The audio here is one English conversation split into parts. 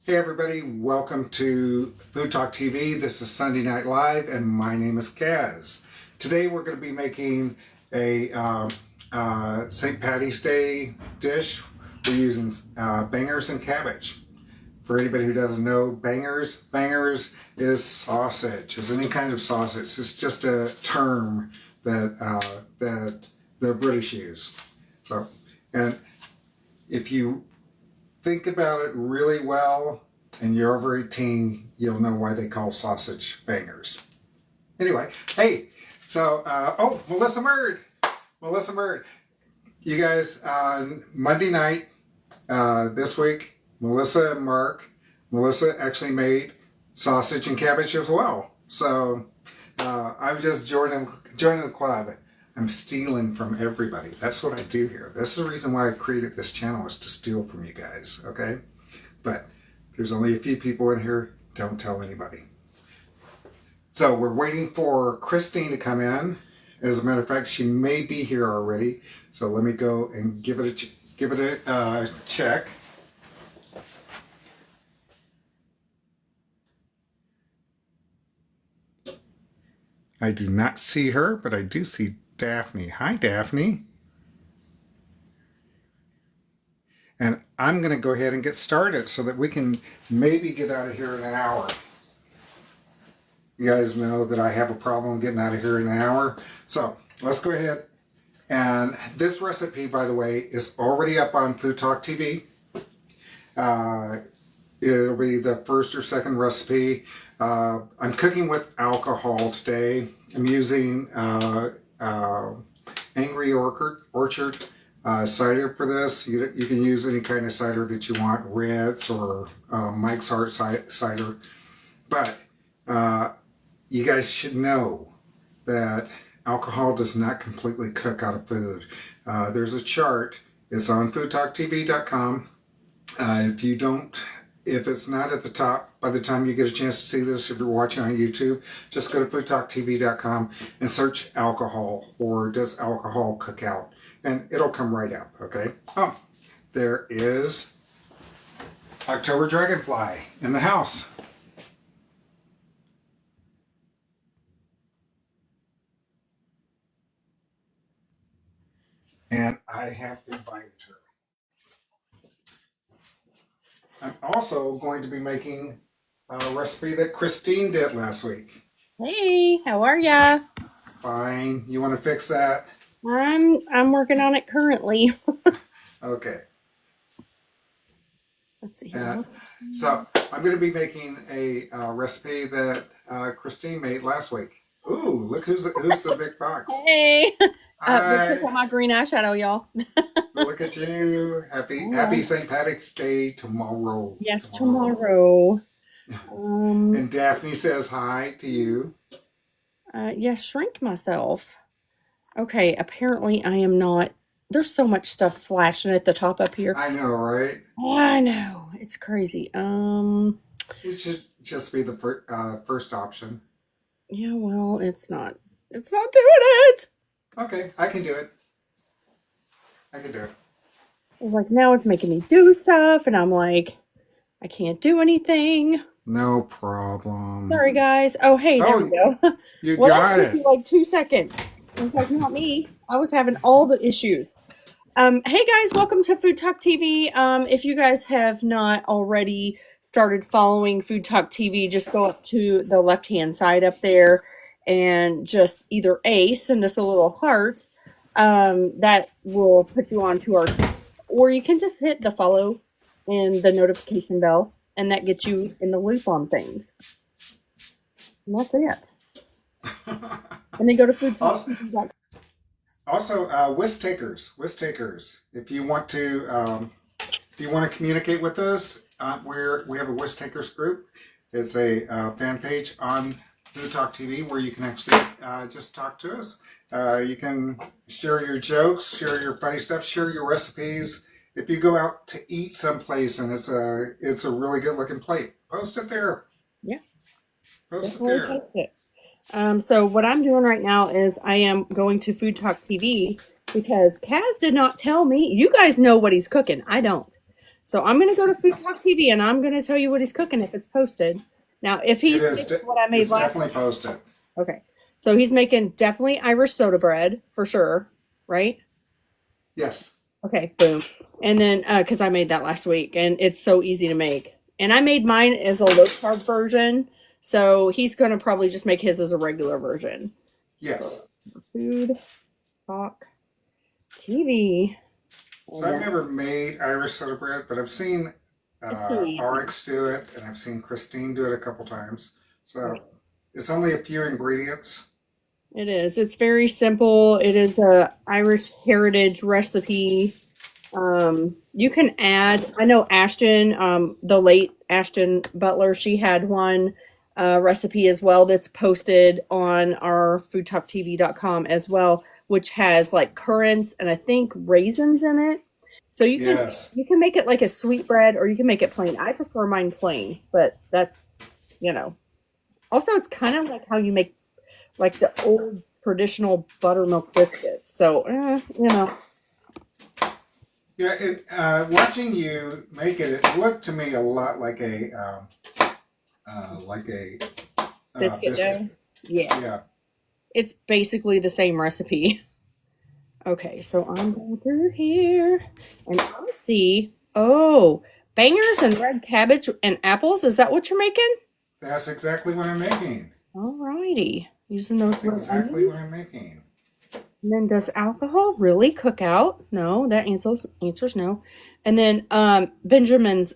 Hey everybody, welcome to Food Talk TV. This is Sunday Night Live and my name is Kaz. Today we're going to be making a St. Patty's Day dish. We're using bangers and cabbage. For anybody who doesn't know, bangers is sausage, is any kind of sausage. It's just a term that the British use. So, and if you think about it really well and you're over 18, you'll know why they call sausage bangers. Anyway, hey, so, oh, Melissa Murd. You guys, Monday night this week, Melissa and Mark, Melissa actually made sausage and cabbage as well. So I'm just joining the club. I'm stealing from everybody. That's what I do here. That's the reason why I created this channel, is to steal from you guys, okay? But there's only a few people in here. Don't tell anybody. So we're waiting for Christine to come in. As a matter of fact, she may be here already. So let me go and give it a check. I do not see her, but I do see Daphne. Hi, Daphne. And I'm going to go ahead and get started so that we can maybe get out of here in an hour. You guys know that I have a problem getting out of here in an hour. So let's go ahead. And this recipe, by the way, is already up on Food Talk TV. It'll be the first or second recipe. I'm cooking with alcohol today. I'm using Angry Orchard cider for this. You can use any kind of cider that you want, Ritz or Mike's Hard cider. But you guys should know that alcohol does not completely cook out of food. There's a chart. It's on FoodtokTV.com. If it's not at the top, by the time you get a chance to see this, if you're watching on YouTube, just go to FoodtokTV.com and search alcohol, or does alcohol cook out? And it'll come right up, okay? Oh, there is October Dragonfly in the house. And I have invited her. I'm also going to be making a recipe that Christine did last week. Hey, how are ya? Fine. You want to fix that? I'm working on it currently. Okay. Let's see And here. so I'm going to be making a recipe that Christine made last week. Ooh, look who's the big box. Hey, go check Hi. out my green eyeshadow, y'all. Look at you. Happy St. Patrick's Day tomorrow. Yes, tomorrow. And Daphne says hi to you. Yes, shrink myself. Okay, apparently I am not. There's so much stuff flashing at the top up here. I know, right? I know, it's crazy. It should just be the first option. Yeah, well, it's not doing it. Okay, I can do it. I can do it. I was like, now it's making me do stuff, and I'm like, I can't do anything. No problem. Sorry, guys. Oh, hey, there we go. You Well, got that took it. you like 2 seconds. I was like, not me. I was having all the issues. Hey guys, welcome to Food Talk TV. If you guys have not already started following Food Talk TV, just go up to the left-hand side up there and just either send us a little heart. That will put you onto our team, or you can just hit the follow and the notification bell, and that gets you in the loop on things. And that's it. And then go to foodtalktv.com. Also, whisk takers. If you want to communicate with us, we have a whisk takers group. It's a fan page on Food Talk TV where you can actually just talk to us. You can share your jokes, share your funny stuff, share your recipes. If you go out to eat someplace and it's a really good looking plate, post it there. Yeah. Post it there. Post it. So what I'm doing right now is I am going to Food Talk TV because Kaz did not tell me. You guys know what he's cooking. I don't. So I'm gonna go to Food Talk TV and I'm gonna tell you what he's cooking if it's posted. Now, if It he's is. making what I made It's last, definitely posted. okay. So he's making definitely Irish soda bread for sure, right? Yes. Okay, boom. And then because I made that last week and it's so easy to make. And I made mine as a low carb version. So he's gonna probably just make his as a regular version. Yes. So Food Talk TV. So I've never made Irish soda bread, but I've seen It's so easy. RX do it, and I've seen Christine do it a couple times. So it's only a few ingredients. It is. It's very simple. It is a Irish heritage recipe. You can add, I know Ashton, the late Ashton Butler, she had one recipe as well that's posted on our foodtoktv.com as well, which has like currants and I think raisins in it. So you can make it like a sweet bread or you can make it plain. I prefer mine plain, but that's, you know. Also, it's kind of like how you make like the old traditional buttermilk biscuits. So, you know. Yeah, watching you make it, it looked to me a lot like a Biscuit dough? Yeah. Yeah. It's basically the same recipe. Okay, so I'm going through here and I see, bangers and red cabbage and apples. Is that what you're making? That's exactly what I'm making. Alrighty. Using those That's exactly what I'm making. And then does alcohol really cook out? No, that answers no. And then Benjamin's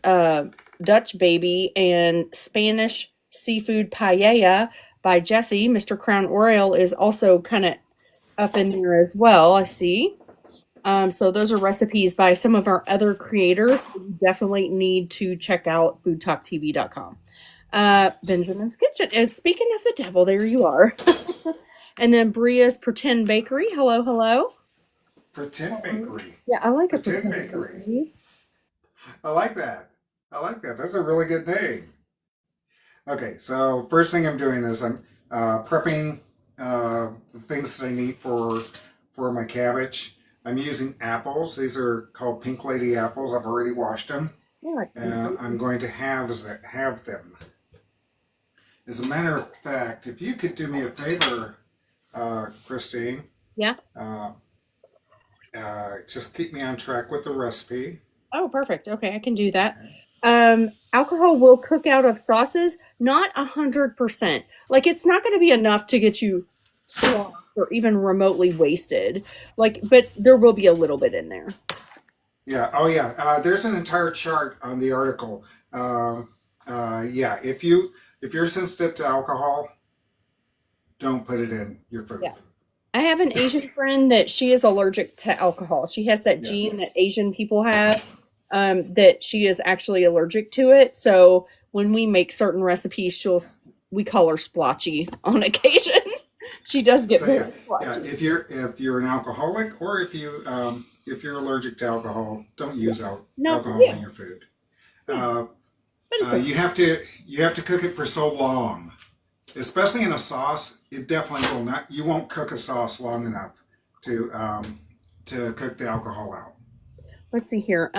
Dutch baby and Spanish seafood paella by Jesse. Mr. Crown Oriole is also kind of up in there as well, I see. So those are recipes by some of our other creators. You definitely need to check out foodtoktv.com. Benjamin's Kitchen. And speaking of the devil, there you are. And then Bria's Pretend Bakery. Hello, hello. Pretend Bakery. Yeah, I like Pretend Bakery. I like that. I like that. That's a really good name. Okay, so first thing I'm doing is I'm prepping the things that I need for my cabbage. I'm using apples. These are called Pink Lady apples. I've already washed them. And I'm going to have them. As a matter of fact, if you could do me a favor, Christine. Yeah. Just keep me on track with the recipe. Oh, perfect. Okay, I can do that. Alcohol will cook out of sauces, not 100%. Like it's not going to be enough to get you slopped or even remotely wasted. Like, but there will be a little bit in there. Yeah. Oh, yeah. There's an entire chart on the article. Yeah. If you're sensitive to alcohol, don't put it in your food. Yeah. I have an Asian friend that she is allergic to alcohol. She has that gene that Asian people have, that she is actually allergic to it. So when we make certain recipes, we call her splotchy on occasion. She does get very splotchy. Yeah. If you're an alcoholic or if you're allergic to alcohol, don't use alcohol in your food. You have to cook it for so long, especially in a sauce. It definitely will not. You won't cook a sauce long enough to cook the alcohol out. Let's see here.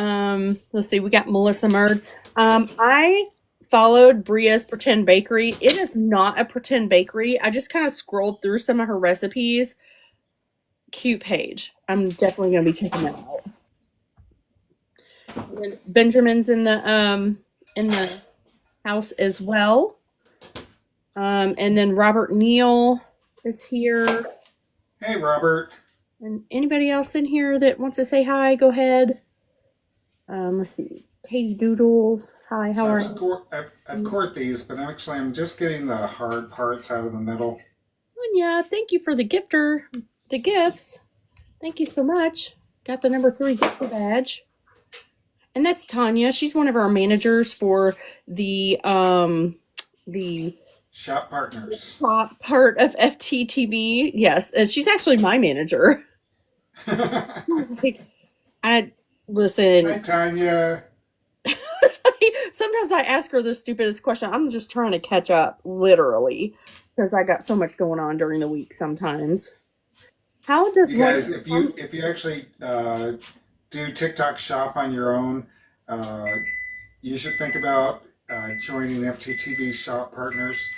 Let's see. We got Melissa Murd. I followed Bria's Pretend Bakery. It is not a pretend bakery. I just kind of scrolled through some of her recipes. Cute page. I'm definitely going to be checking that out. And Benjamin's in the house as well. And then Robert Neal is here. Hey, Robert. And anybody else in here that wants to say hi, go ahead. Let's see. Katie Doodles. Hi, how are you? I've cored these, but I'm just getting the hard parts out of the middle. Yeah, thank you for the gifts. Thank you so much. Got the number 3 gifter badge. And that's Tanya. She's one of our managers for the Shop Partners. Shop part of FTTV. Yes, and she's actually my manager. I was like, listen. Hi, Tanya. Sometimes I ask her the stupidest question. I'm just trying to catch up, literally, because I got so much going on during the week sometimes. How does you guys, if you actually do TikTok Shop on your own, uh, you should think about joining FTTV Shop Partners.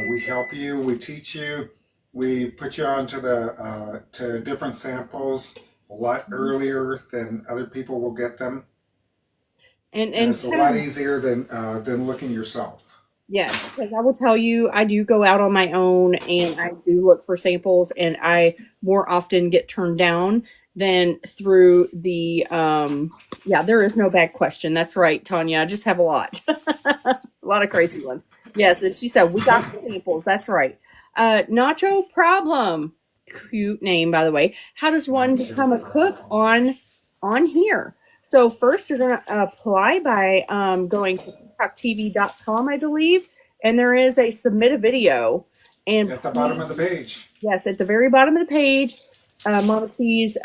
We help you, we teach you, we put you on to to different samples a lot earlier than other people will get them, and And it's a lot easier than looking yourself. yes, because I will tell you, I do go out on my own and I do look for samples, and I more often get turned down than through the yeah, there is no bad question. That's right, Tanya. I just have a lot. A lot of crazy ones. Yes, and she said we got the samples. That's right. Nacho Problem. Cute name, by the way. How does one become a cook on here? So first you're going to apply by going to FoodtokTV.com, I believe, and there is a submit a video. And At the bottom of the page. yes, at the very bottom of the page, Mama T's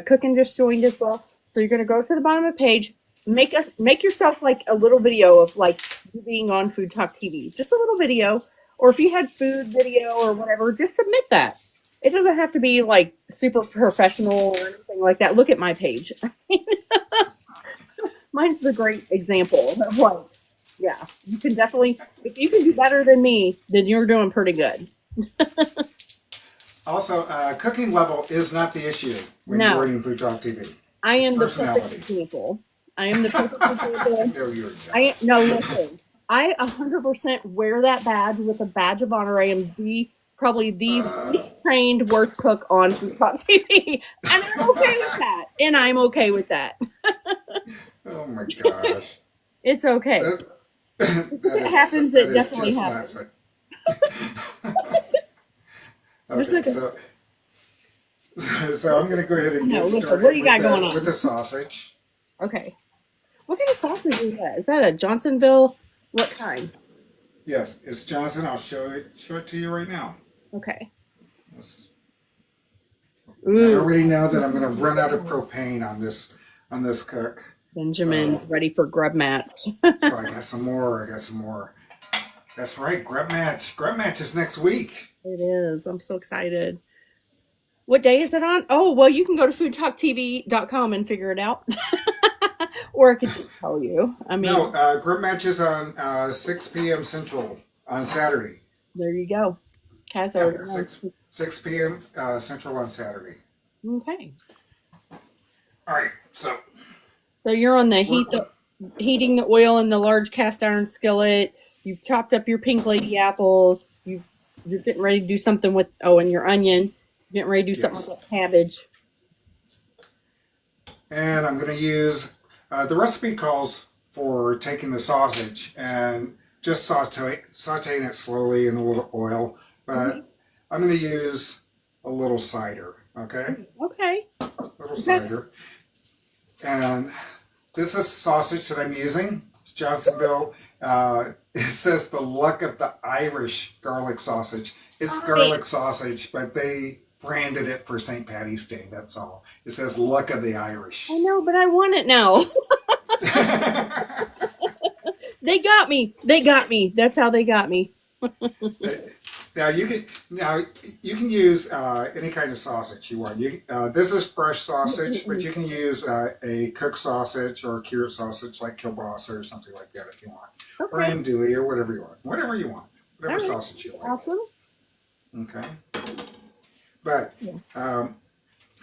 cooking just joined as well. So you're going to go to the bottom of the page, make yourself like a little video of like you being on Food Talk TV, just a little video, or if you had food video or whatever, just submit that. It doesn't have to be like super professional or anything like that. Look at my page. Mine's the great example of what, yeah, you can definitely, if you can do better than me, then you're doing pretty good. Also, cooking level is not the issue when No. joining Food Talk TV. I am the personality. perfect example. I am the perfect example. No, you're not. No, listen. I 100% wear that badge with a badge of honor. I am probably the least trained worst cook on Food Talk TV, and I'm okay with that. And I'm okay with that. Oh my gosh. It's okay. If it happens, it definitely happens. Okay, so I'm going to go ahead and get started what do you got going on? With the sausage. Okay. What kind of sausage is that? Is that a Johnsonville? What kind? Yes, it's Johnson. I'll show it to you right now. Okay. Yes. Ooh. I already know that I'm going to run out of propane on this cook. Benjamin's ready for grub match. So I got some more. That's right, grub match. Grub match is next week. It is. I'm so excited. What day is it on? Oh, well, you can go to FoodtokTV.com and figure it out. Or I could just tell you. I mean, no, grub match is on 6 p.m. Central on Saturday. There you go. Kaz, Yeah, 6 p.m. Central on Saturday. Okay. All right, so you're on the heating the oil in the large cast iron skillet. You've chopped up your pink lady apples. You're getting ready to do something with, and your onion. You're getting ready to do something with that cabbage. And I'm going to use, the recipe calls for taking the sausage and just sauteing it slowly in a little oil. But I'm going to use a little cider, okay? Okay. A little cider. And this is sausage that I'm using. It's Johnsonville. It says the luck of the Irish garlic sausage. It's garlic sausage, but they branded it for St. Patty's Day. That's all. It says luck of the Irish. I know, but I want it now. They got me. That's how they got me. Now you can use any kind of sausage you want. This is fresh sausage, but you can use a cooked sausage or a cured sausage like kielbasa or something like that if you want, or andouille or whatever you want, whatever sausage you like. Awesome. Okay, but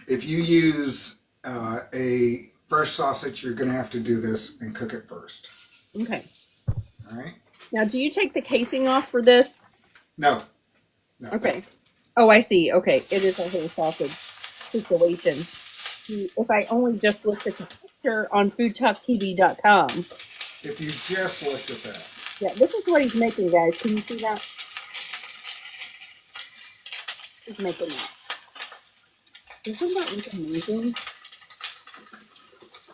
if you use a fresh sausage, you're going to have to do this and cook it first. Okay. All right. Now, do you take the casing off for this? No. Okay. Oh, I see. Okay. It is a whole sausage situation. If I only just looked at the picture on FoodtokTV.com. If you just looked at that. Yeah, this is what he's making, guys. Can you see that? He's making that. Isn't that look amazing?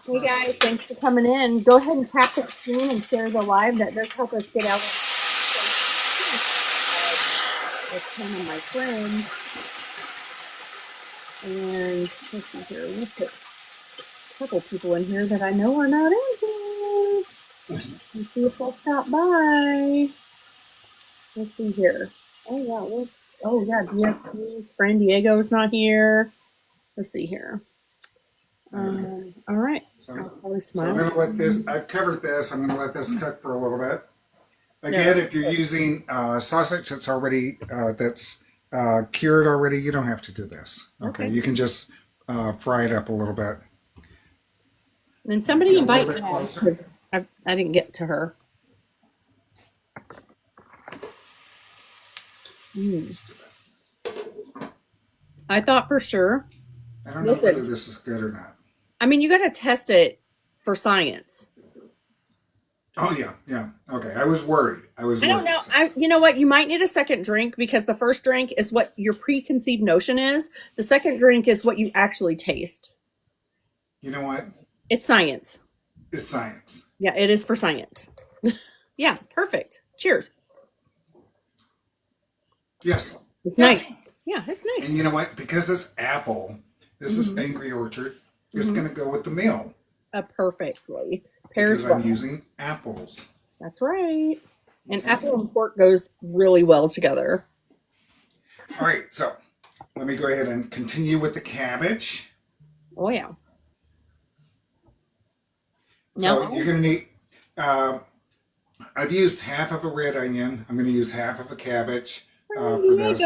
Hey guys, thanks for coming in. Go ahead and tap the screen and share the live. That does help us get out with 10 of my friends. And let's see here. We'll put a couple people in here that I know are not in here. Let's see if they'll stop by. Let's see here. Oh yeah, DSP's friend Diego's not here. Let's see here. All right. So, I'll probably so I'm smile. going to let this, I've covered this, I'm going to let this cook for a little bit. Again, if you're using sausage that's already, cured already, you don't have to do this. Okay, you can just fry it up a little bit. And somebody Get a little invite bit me closer. because I didn't get to her. I thought for sure. I don't know whether this is good or not. I mean, you got to test it for science. Oh yeah, yeah. Okay, I was worried. I don't know. You know what? You might need a second drink because the first drink is what your preconceived notion is. The second drink is what you actually taste. You know what? It's science. It's science. Yeah, it is for science. Yeah, perfect. Cheers. Yes. It's nice. Yeah, it's nice. And you know what? Because it's apple, this is Angry Orchard. It's going to go with the meal. Perfectly. Pairs because I'm using apples. That's right. And apple and pork goes really well together. All right, so let me go ahead and continue with the cabbage. Oh, yeah. So you're going to need, I've used half of a red onion. I'm going to use half of a cabbage for this.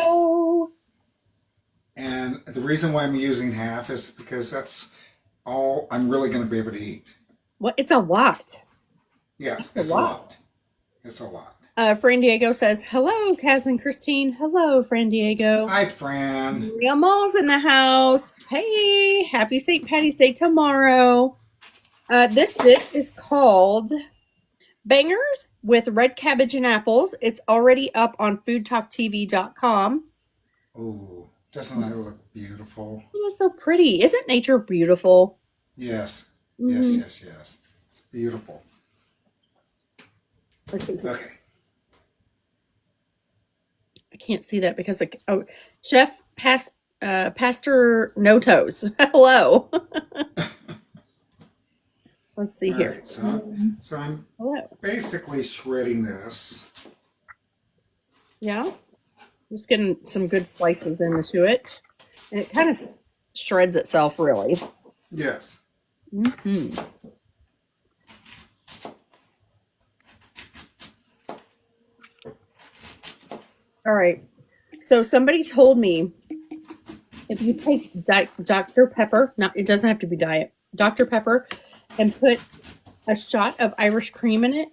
And the reason why I'm using half is because that's all I'm really going to be able to eat. Well, it's a lot. Yes, it's a lot. It's a lot. Fran Diego says, hello, Kaz and Christine. Hello, Fran Diego. Hi, Fran. Real Mall's in the house. Hey, happy St. Patty's Day tomorrow. This dish is called Bangers with Red Cabbage and Apples. It's already up on FoodtokTV.com. Oh, doesn't that look beautiful? It's so pretty. Isn't nature beautiful? Yes. Yes. It's beautiful. Let's see. Okay. I can't see that because Chef Pastor No Toes. Hello. Let's see here. Right, so I'm basically shredding this. Yeah. Just getting some good slices into it. And it kind of shreds itself, really. Yes. All right. So somebody told me if you take Dr. Pepper, it doesn't have to be diet, Dr. Pepper, and put a shot of Irish cream in it,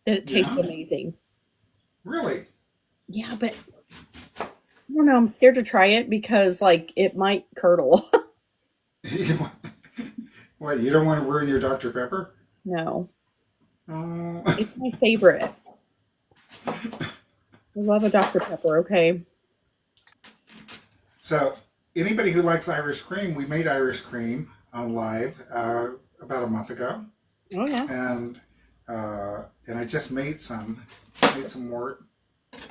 that it tastes amazing. Really? Yeah, but I don't know. I'm scared to try it because, it might curdle. What, you don't want to ruin your Dr. Pepper? No. It's my favorite. I love a Dr. Pepper, okay? So, anybody who likes Irish cream, we made Irish cream on live about a month ago. Oh, yeah. And I just made some more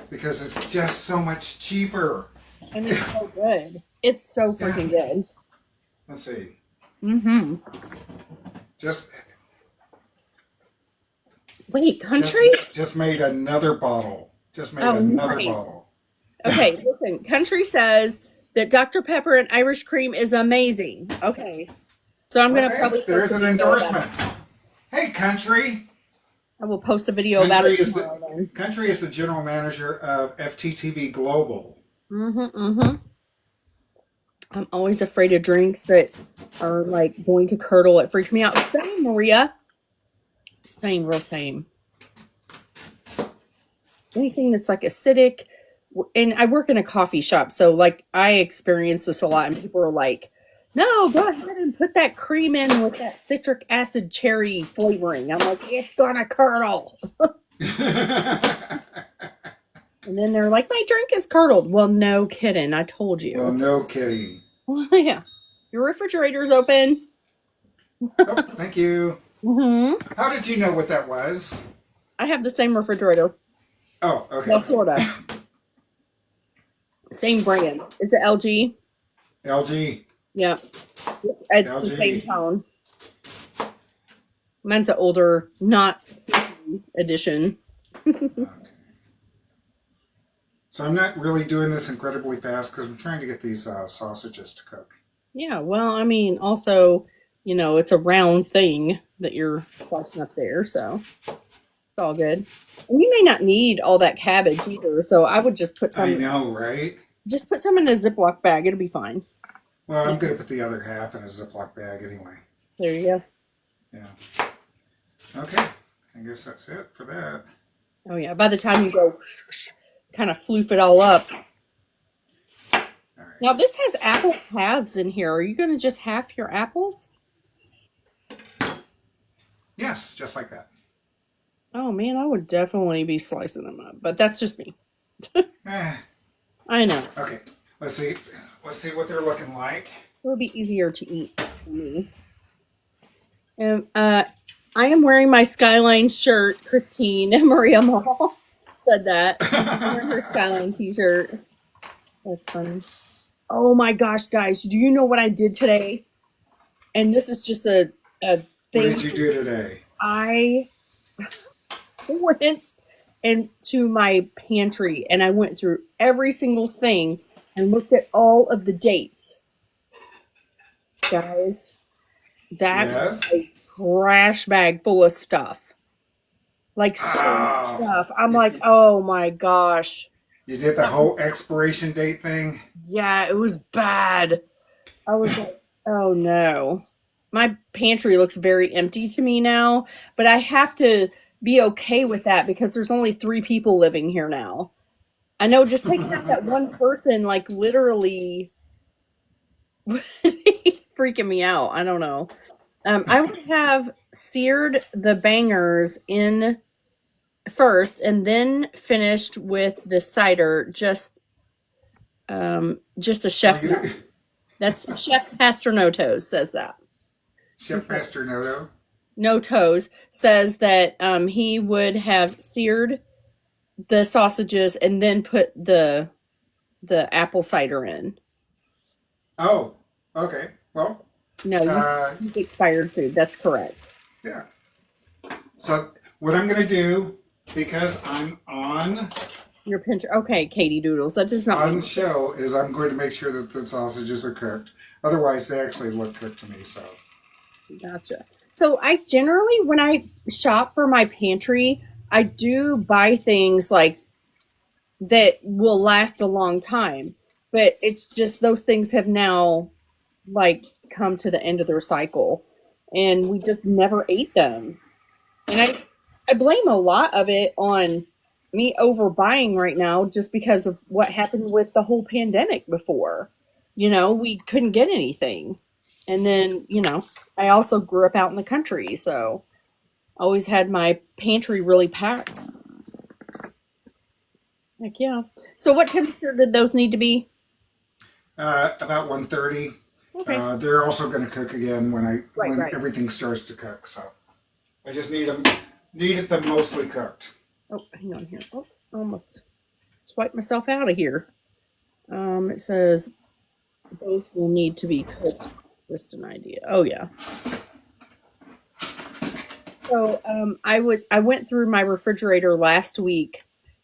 because it's just so much cheaper. And it's so good. It's so freaking good. Let's see. Wait, country? Just made another bottle. Bottle. Okay, listen. Country says that Dr. Pepper and Irish cream is amazing. Okay. So I'm going to probably... There's an endorsement. Hey, Country. I will post a video about it tomorrow, then. Country is the general manager of FTTV Global. I'm always afraid of drinks that are going to curdle. It freaks me out. Same, Maria. Real same. Anything that's acidic. And I work in a coffee shop, so I experience this a lot, and people are like, no, go ahead and put that cream in with that citric acid cherry flavoring. I'm like, it's gonna curdle. And then they're like, my drink is curdled. Well, no kidding. I told you. Well, no kidding. Well, yeah. Your refrigerator's open. Oh, thank you. How did you know what that was? I have the same refrigerator. Oh, okay. Well, Florida. Same brand. It's the LG. LG. Yeah. It's LG. the same tone. Mine's an older, not edition. Okay. So I'm not really doing this incredibly fast because I'm trying to get these sausages to cook. Yeah, well, I mean, also, you know, it's a round thing that you're slicing up there, so it's all good. And you may not need all that cabbage either, so I would just put I some. know, right? Just put some in a Ziploc bag. It'll be fine. Well, I'm going to put the other half in a Ziploc bag anyway. There you go. Yeah. Okay. I guess that's it for that. Oh yeah. By the time you go, kind of floof it all up. All right. Now this has apple halves in here. Are you going to just half your apples? Yes, just like that. Oh man, I would definitely be slicing them up, but that's just me. Eh. I know. Okay. Let's see. Let's see what they're looking like. It would be easier to eat for me. I am wearing my Skyline shirt. Christine Maria Mall said that. I'm wearing her Skyline t-shirt. That's funny. Oh my gosh, guys. Do you know what I did today? And this is just a thing. What did you do today? I went into my pantry and I went through every single thing and looked at all of the dates. Guys, that was a trash bag full of stuff. Like so much stuff. I'm like, oh my gosh. You did the whole expiration date thing? Yeah, it was bad. I was like, oh no. My pantry looks very empty to me now, but I have to be okay with that because there's only 3 people living here now. I know just taking out that one person, like literally freaking me out. I don't know. I would have seared the bangers in first and then finished with the cider, just a chef. That's Chef Pastor No Toes says that. Chef Pastor No Toes says that he would have seared the sausages and then put the apple cider in. Oh, okay. Well, no, you expired food. That's correct. Yeah. So what I'm going to do, because I'm on your pincher, okay, Katie Doodles, that does not on the show, is I'm going to make sure that the sausages are cooked. Otherwise, they actually look cooked to me. So. Gotcha. So I generally, when I shop for my pantry, I do buy things like that will last a long time, but it's just those things have now like come to the end of their cycle and we just never ate them. And I blame a lot of it on me overbuying right now just because of what happened with the whole pandemic before. You know, we couldn't get anything. And then, you know, I also grew up out in the country, so always had my pantry really packed. Heck yeah. So what temperature did those need to be? About 130. Okay. They're also going to cook again when right. everything starts to cook. So I just needed them mostly cooked. Oh, hang on here. Oh, almost swiped myself out of here. It says both will need to be cooked. Just an idea. Oh yeah. So I went through my refrigerator last week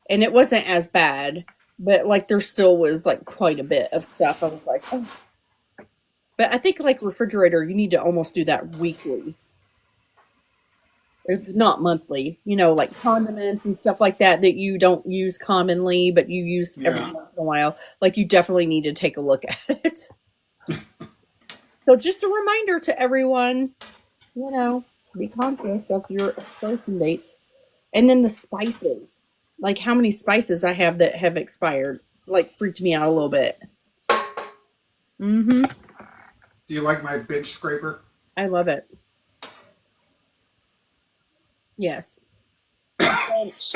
and it wasn't as bad, but like there still was like quite a bit of stuff. I was like, oh. But I think like refrigerator, you need to almost do that weekly. It's not monthly, you know, like condiments and stuff like that you don't use commonly, but you use every once in a while. Like you definitely need to take a look at it. So just a reminder to everyone, you know, be conscious of your expiration dates. And then the spices, like how many spices I have that have expired, like freaked me out a little bit. Mm-hmm. Do you like my bench scraper? I love it. Yes. Bench.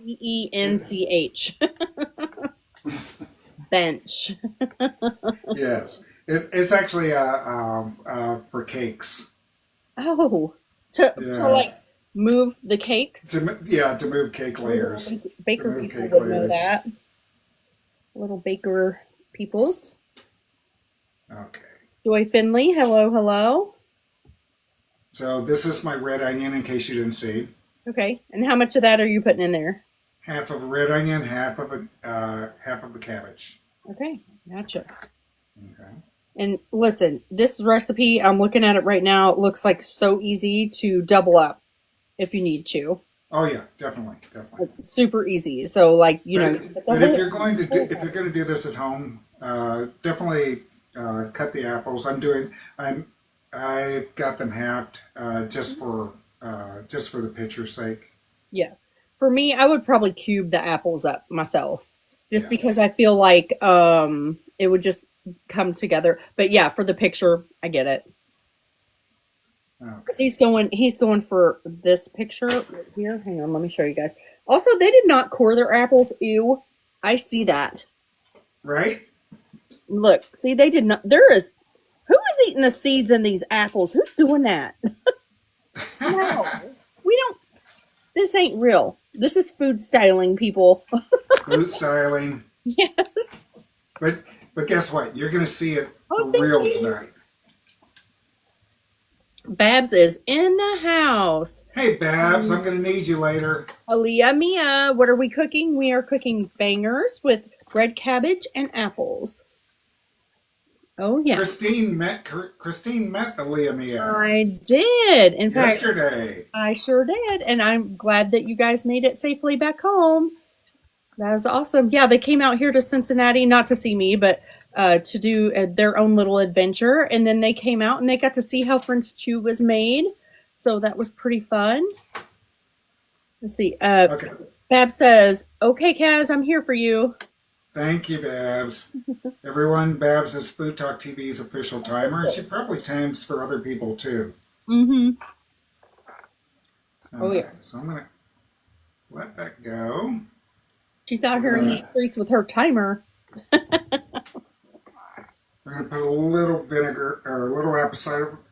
B-E-N-C-H. Bench. Yes. It's actually for cakes. Oh, to like move the cakes? To move cake layers. Baker people would know that. Little baker peoples. Okay. Joy Finley, hello, hello. So this is my red onion, in case you didn't see. Okay, and how much of that are you putting in there? Half of a red onion, half of a cabbage. Okay, gotcha. Okay. And listen, this recipe, I'm looking at it right now. It looks like so easy to double up if you need to. Oh yeah, definitely, definitely. It's super easy. So like, you know, But if you're going to do this at home, definitely cut the apples. I've got them halved just for the picture's sake. yeah. For me, I would probably cube the apples up myself just Yeah. because I feel like it would just come together. But yeah, for the picture, I get it. Okay. 'Cause he's going for this picture right here. Hang on, let me show you guys. Also, they did not core their apples. Ew. I see that. Right? Look, see, they did not. There is. Who is eating the seeds in these apples? Who's doing that? No, we don't. This ain't real. This is food styling, people. Food styling. Yes. But guess what? You're going to see it Oh, for thank real you. tonight. Babs is in the house. Hey, Babs, I'm going to need you later. Aaliyah Mia, what are we cooking? We are cooking bangers with red cabbage and apples. Oh yeah, Christine met Aaliyah Mia I did. In fact, yesterday. I sure did, and I'm glad that you guys made it safely back home. That was awesome. Yeah, they came out here to Cincinnati, not to see me, but to do their own little adventure. And then they came out and they got to see how French chew was made. So that was pretty fun. Let's see. Okay. Bab says, "Okay, Kaz, I'm here for you." Thank you, Babs. Everyone, Babs is Food Talk TV's official timer, and she probably times for other people too. Mm-hmm. Oh yeah. So I'm gonna let that go. She's out here in these streets with her timer. We're gonna put a little vinegar or a little apple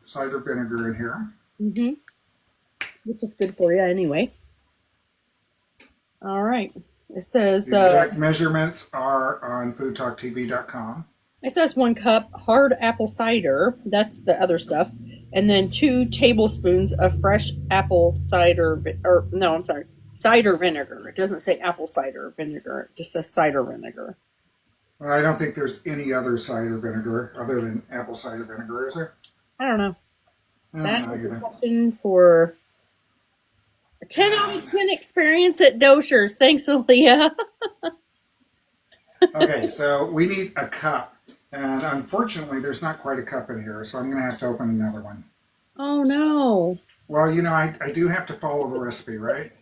cider vinegar in here. Mm-hmm. Which is good for you anyway. All right. It says The exact measurements are on FoodtokTV.com. It says 1 cup hard apple cider. That's the other stuff. And then 2 tablespoons of fresh apple cider, cider vinegar. It doesn't say apple cider vinegar. It just says cider vinegar. Well, I don't think there's any other cider vinegar other than apple cider vinegar, is there? I don't know. I don't That know is a either. question for a 10 out of 10 experience at Doshers. Thanks, Aaliyah. Okay, so we need a cup. And unfortunately, there's not quite a cup in here, so I'm going to have to open another one. Oh, no. Well, you know, I do have to follow the recipe, right?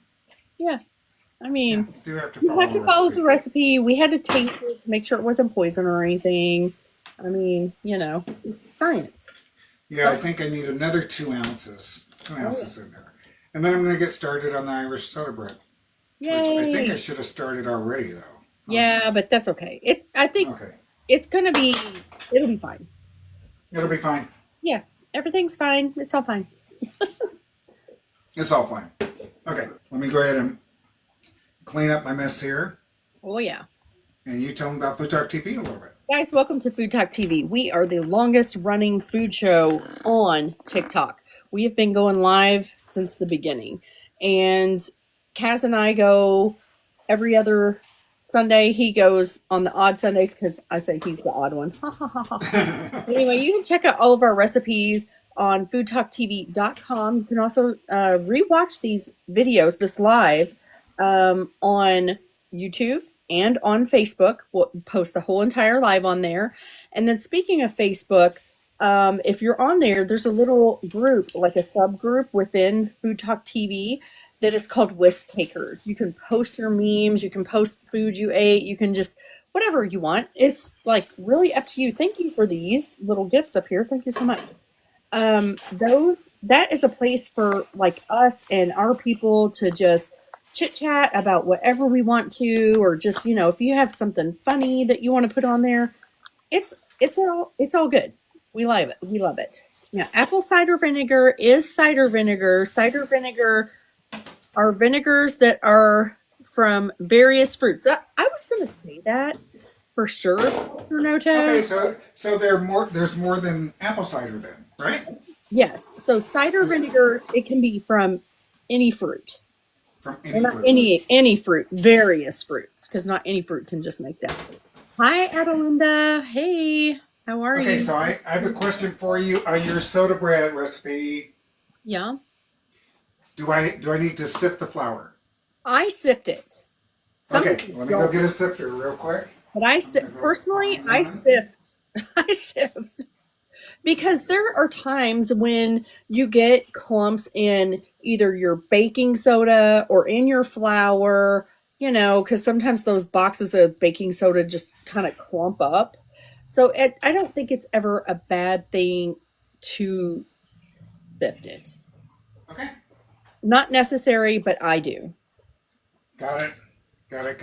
Yeah. I mean, I do have to you follow have to follow the recipe. We had to taste it to make sure it wasn't poison or anything. I mean, you know, science. Yeah, I think I need another 2 ounces. 2 ounces in there. And then I'm going to get started on the Irish soda bread. Yay. Which I think I should have started already, though. Yeah, but that's okay. I think Okay. it's going to be, it'll be fine. It'll be fine. Yeah, everything's fine. It's all fine. It's all fine. Okay, let me go ahead and clean up my mess here. Oh, yeah. And you tell them about Food Talk TV a little bit. Guys, welcome to Food Talk TV. We are the longest running food show on TikTok. We have been going live since the beginning. And Kaz and I go every other Sunday. He goes on the odd Sundays because I say he's the odd one. Anyway, you can check out all of our recipes on FoodtokTV.com. You can also rewatch these videos, this live, on YouTube and on Facebook. We'll post the whole entire live on there. And then speaking of Facebook, if you're on there, there's a little group, like a subgroup within Food Talk TV that is called Whisk Takers. You can post your memes, you can post food you ate, you can just whatever you want. It's like really up to you. Thank you for these little gifts up here. Thank you so much. That is a place for like us and our people to just chit chat about whatever we want to, or just, you know, if you have something funny that you want to put on there, it's all good. We love it. We love it. Yeah. Apple cider vinegar is cider vinegar. Cider vinegar are vinegars that are from various fruits. I was going to say that for sure. Okay, so there's more than apple cider then, right? Yes. So cider vinegars, it can be from any fruit. From Any fruit, various fruits, because not any fruit can just make that. Hi, Adelinda. Hey. How are Okay, you? so I have a question for you. On your soda bread recipe, Yeah. do I need to sift the flour? I sift it. Some Okay, people let me go don't, get a sifter real quick. but I I'm gonna sift. go Personally, find I one. sift. I sift because there are times when you get clumps in either your baking soda or in your flour. Because sometimes those boxes of baking soda just kind of clump up. So I don't think it's ever a bad thing to sift it. Okay, Not necessary, but I do. got it. Got it.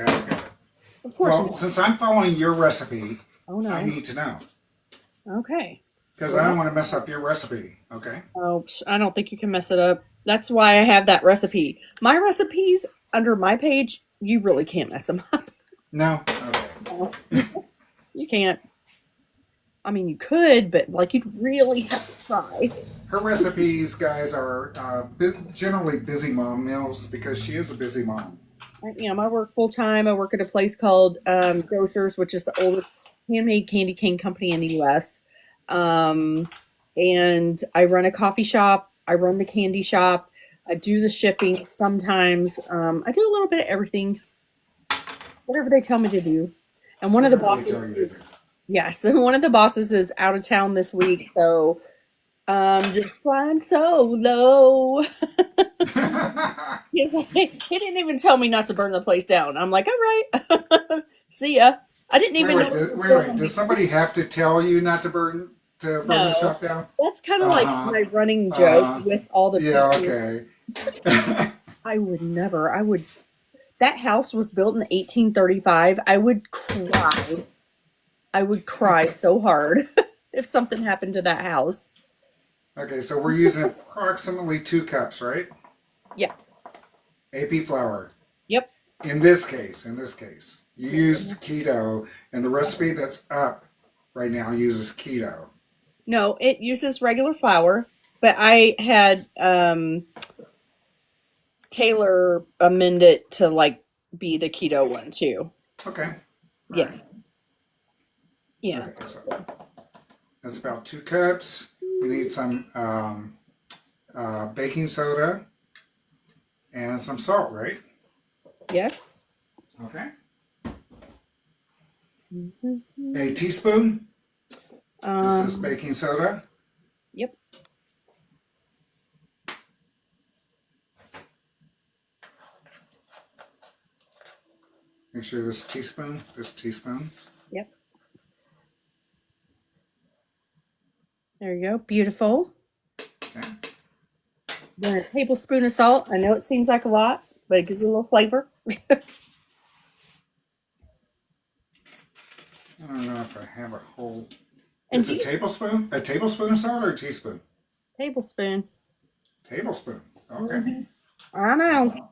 Of course Well, not. since I'm following your recipe, Oh I no. need to know Okay. because I don't Well, want to mess up your recipe. Okay. oh, I don't think you can mess it up. That's why I have that recipe. My recipes under my page, you really can't mess them up. No. Okay. No, you can't. I mean, you could, but like you'd really have to try. Her recipes, guys, are generally busy mom meals because she is a busy mom. I work full time. I work at a place called Grocers, which is the oldest handmade candy cane company in the U.S. Um, and I run a coffee shop. I run the candy shop. I do the shipping sometimes. I do a little bit of everything, whatever they tell me to do. And one of the Whatever they tell bosses you to is, yes, one of the bosses is out of town this week, so I'm just flying solo. do. He's like, he didn't even tell me not to burn the place down. I'm like, all right, see ya. I didn't even know it was Wait. filming. Does somebody have to tell you not to burn the No, shop down? that's kind of Uh like huh. my running joke Uh with all the yeah. people. Okay. I would never. I would. That house was built in 1835. I would cry. I would cry so hard if something happened to that house. Okay. So we're using approximately 2 cups, right? Yeah. AP flour. Yep. In this case, you used keto, and the recipe that's up right now uses keto. No, it uses regular flour, but I had Taylor amend it to like be the keto one too. Okay. All Yeah. right. Yeah. Okay. So that's about 2 cups. We need some baking soda and some salt, right? Yes. Okay. Mm-hmm. A teaspoon. This is Um, baking soda. yep. Make sure this teaspoon. Yep. There you go. Beautiful. Okay. Then a tablespoon of salt. I know it seems like a lot, but it gives it a little flavor. I don't know if I have a whole. And Is it a tablespoon? A tablespoon of salt or a teaspoon? tablespoon. Tablespoon. Okay. Mhm. I know.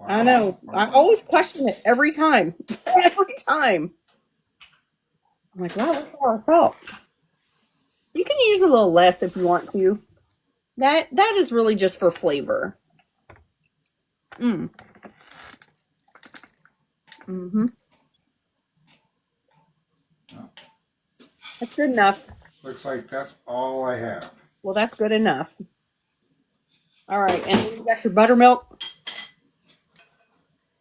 I Wow. know. I always question it every time. Every time. I'm like, wow, that's a lot of salt. You can use a little less if you want to. That is really just for flavor. Mm. Mm-hmm. Oh, That's good enough. looks like that's all I have. Well, that's good enough. All right, and then you got your buttermilk.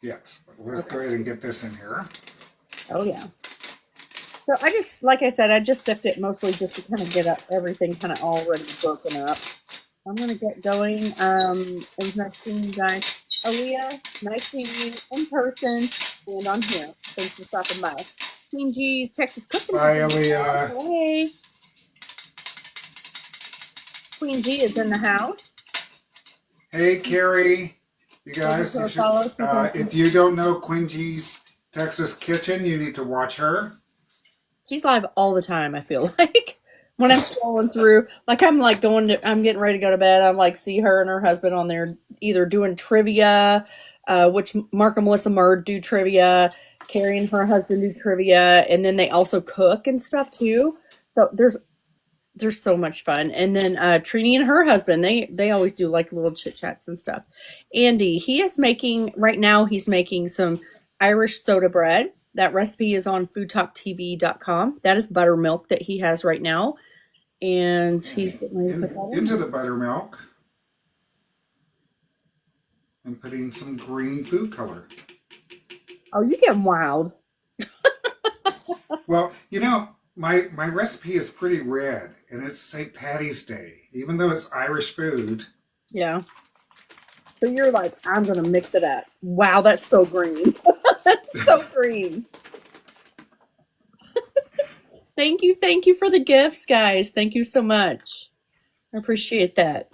Yes. Let's Okay. go ahead and get this in here. Oh yeah. So I just, like I said, I just sift it mostly just to kind of get up everything kind of already broken up. I'm gonna get going. It was nice seeing you guys. Aaliyah, nice seeing you in person and on here. Thanks for stopping by. Queen G's Texas Cooking. Bye, Aaliyah. Hey, Queen G is in the house. Hey, Carrie. You Give her guys, a you should, follow. She's on- if you don't know Quincy's Texas Kitchen, you need to watch her. She's live all the time, I feel like. When I'm scrolling through, like I'm like I'm getting ready to go to bed. I'm like, see her and her husband on there either doing trivia, which Mark and Melissa Murd do trivia, Carrie and her husband do trivia, and then they also cook and stuff too. So there's so much fun. And then Trini and her husband, they always do like little chit chats and stuff. Andy, he is making right now. He's making some Irish soda bread. That recipe is on FoodtokTV.com. That is buttermilk that he has right now. And he's getting ready to put that in. Into the buttermilk. And putting some green food color. Oh, you're getting wild. Well, you know, my recipe is pretty red, and it's St. Patty's Day. Even though it's Irish food. Yeah. So you're like, I'm going to mix it up. Wow, that's so green. That's so green. Thank you for the gifts, guys. Thank you so much. I appreciate that.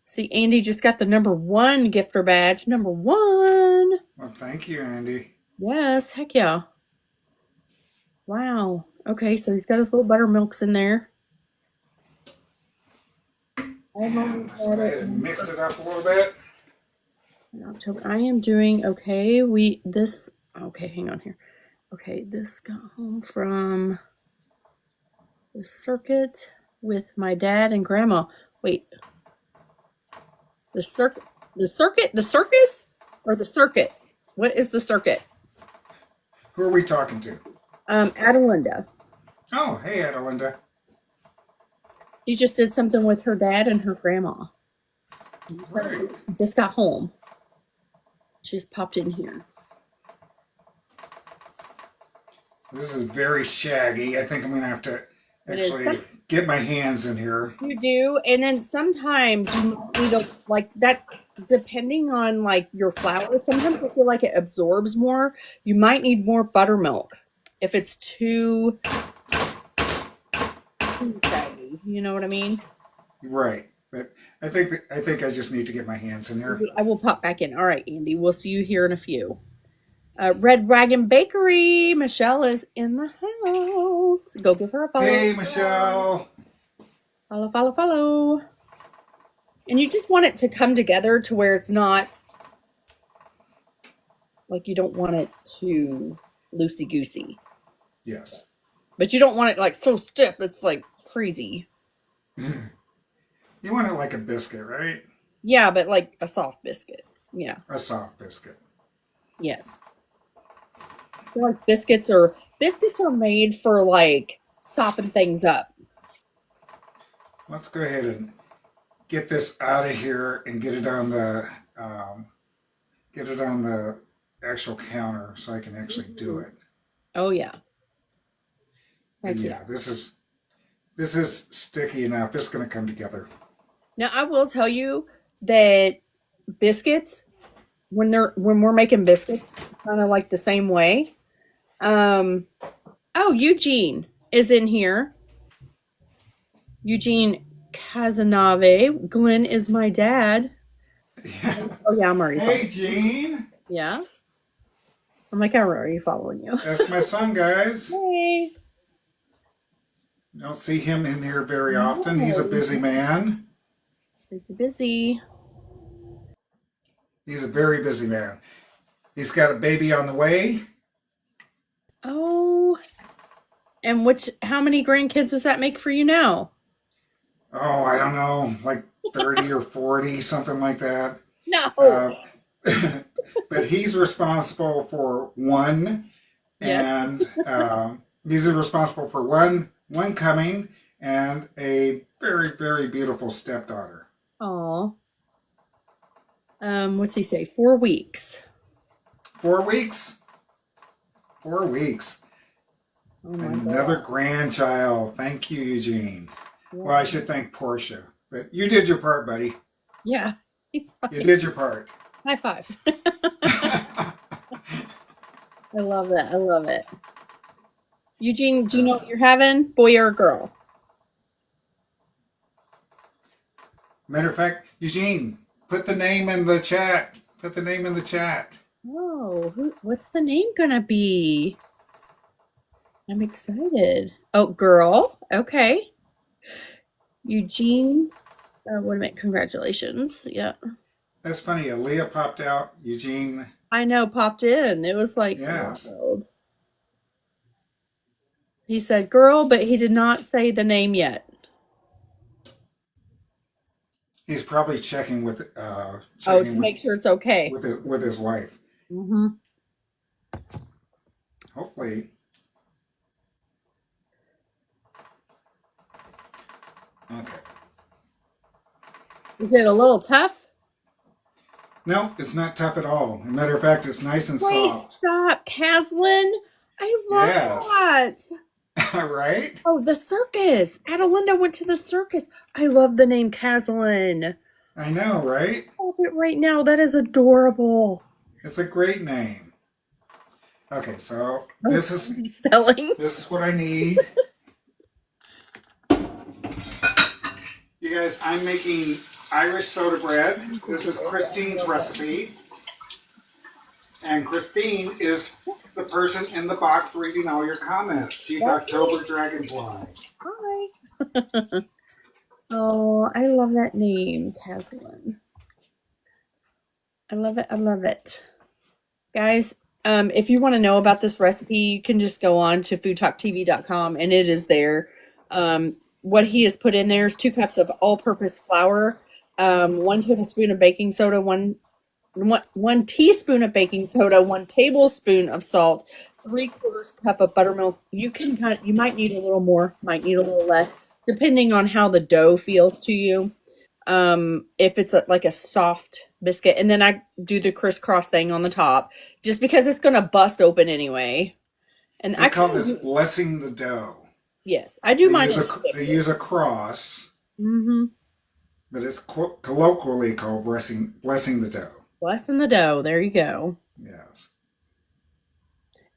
See, Andy just got the #1 gifter badge. #1. Well, thank you, Andy. Yes, heck yeah. Wow. Okay, so he's got his little buttermilks in there. Let's go ahead and mix it up a little bit. In October, I am doing okay. Okay, hang on here. Okay, this got home from the circuit with my dad and grandma. Wait. The circus, or the circuit? What is the circuit? Who are we talking to? Adelinda. Oh, hey, Adelinda. She just did something with her dad and her grandma. Right. Just got home. She just popped in here. This is very shaggy. I think I'm going to have to actually get my hands in here. You do, and then sometimes you need to, like that, depending on like your flour, sometimes I feel like it absorbs more. You might need more buttermilk if it's too shaggy. You know what I mean? Right. But I think I just need to get my hands in here. I will pop back in. All right, Andy. We'll see you here in a few. Red Wagon Bakery. Michelle is in the house. Go give her a follow. Hey, Michelle. Follow. And you just want it to come together to where it's not like, you don't want it too loosey-goosey. Yes. But you don't want it like so stiff it's like crazy. You want it like a biscuit, right? Yeah, but like a soft biscuit. Yeah. A soft biscuit. Yes. I feel like biscuits are made for like sopping things up. Let's go ahead and get this out of here and get it on the actual counter so I can actually do it. Oh yeah. Yeah, this is sticky enough. It's going to come together. Now I will tell you that biscuits, when we're making biscuits, kind of like the same way. Oh, Eugene is in here. Eugene Casanave. Glenn is my dad. Yeah. Oh yeah, I'm already Hey, Gene. Yeah. I'm like, I'm already following you. That's my son, guys. Hey. You don't see him in here very often. He's a busy man. It's busy. He's a very busy man. He's got a baby on the way. Oh. And how many grandkids does that make for you now? Oh, I don't know, like 30 or 40, something like that. No. But he's responsible for one, and he's responsible for one coming and a very, very beautiful stepdaughter. Aw. What's he say? 4 weeks. 4 weeks? 4 weeks. Oh my Another God. grandchild. Thank you, Eugene. Yeah. Well, I should thank Portia, but you did your part, buddy. Yeah. He's fine. You did your part. High five. I love that. I love it. Eugene, do you know what you're having? Boy or girl? Matter of fact, Eugene, put the name in the chat. Put the name in the chat. Oh, what's the name gonna be? I'm excited. Oh, girl. Okay. Eugene. Wait a minute. Congratulations. Yeah. That's funny. Aaliyah popped out. Eugene. I know, popped in. It was like, yes. Wild. He said girl, but he did not say the name yet. He's probably checking with to make sure it's okay with his wife. Mm-hmm. Hopefully. Okay. Is it a little tough? No, it's not tough at all. As a matter of fact, it's nice and Wait, soft. stop, Caslin. I love Yes. that. Right? Oh, the circus. Adelinda went to the circus. I love the name Caslin. I know, right? Stop it right now. That is adorable. It's a great name. Okay, so this is spelling. This is what I need. You guys, I'm making Irish soda bread. This is Christine's recipe. And Christine is the person in the box reading all your comments. She's October Dragonfly. Hi. Oh, I love that name, Caslin. I love it. I love it. Guys, if you want to know about this recipe, you can just go on to FoodtokTV.com and it is there. What he has put in there is 2 cups of all-purpose flour, 1 tablespoon of baking soda, one teaspoon of baking soda, 1 tablespoon of salt, 3/4 cup of buttermilk. You might need a little more, might need a little less, depending on how the dough feels to you. If it's like a soft biscuit, and then I do the crisscross thing on the top, just because it's gonna bust open anyway. And I call this blessing the dough. Yes, I do mine. They use a cross, but it's colloquially called blessing the dough. Blessing the dough. There you go. Yes.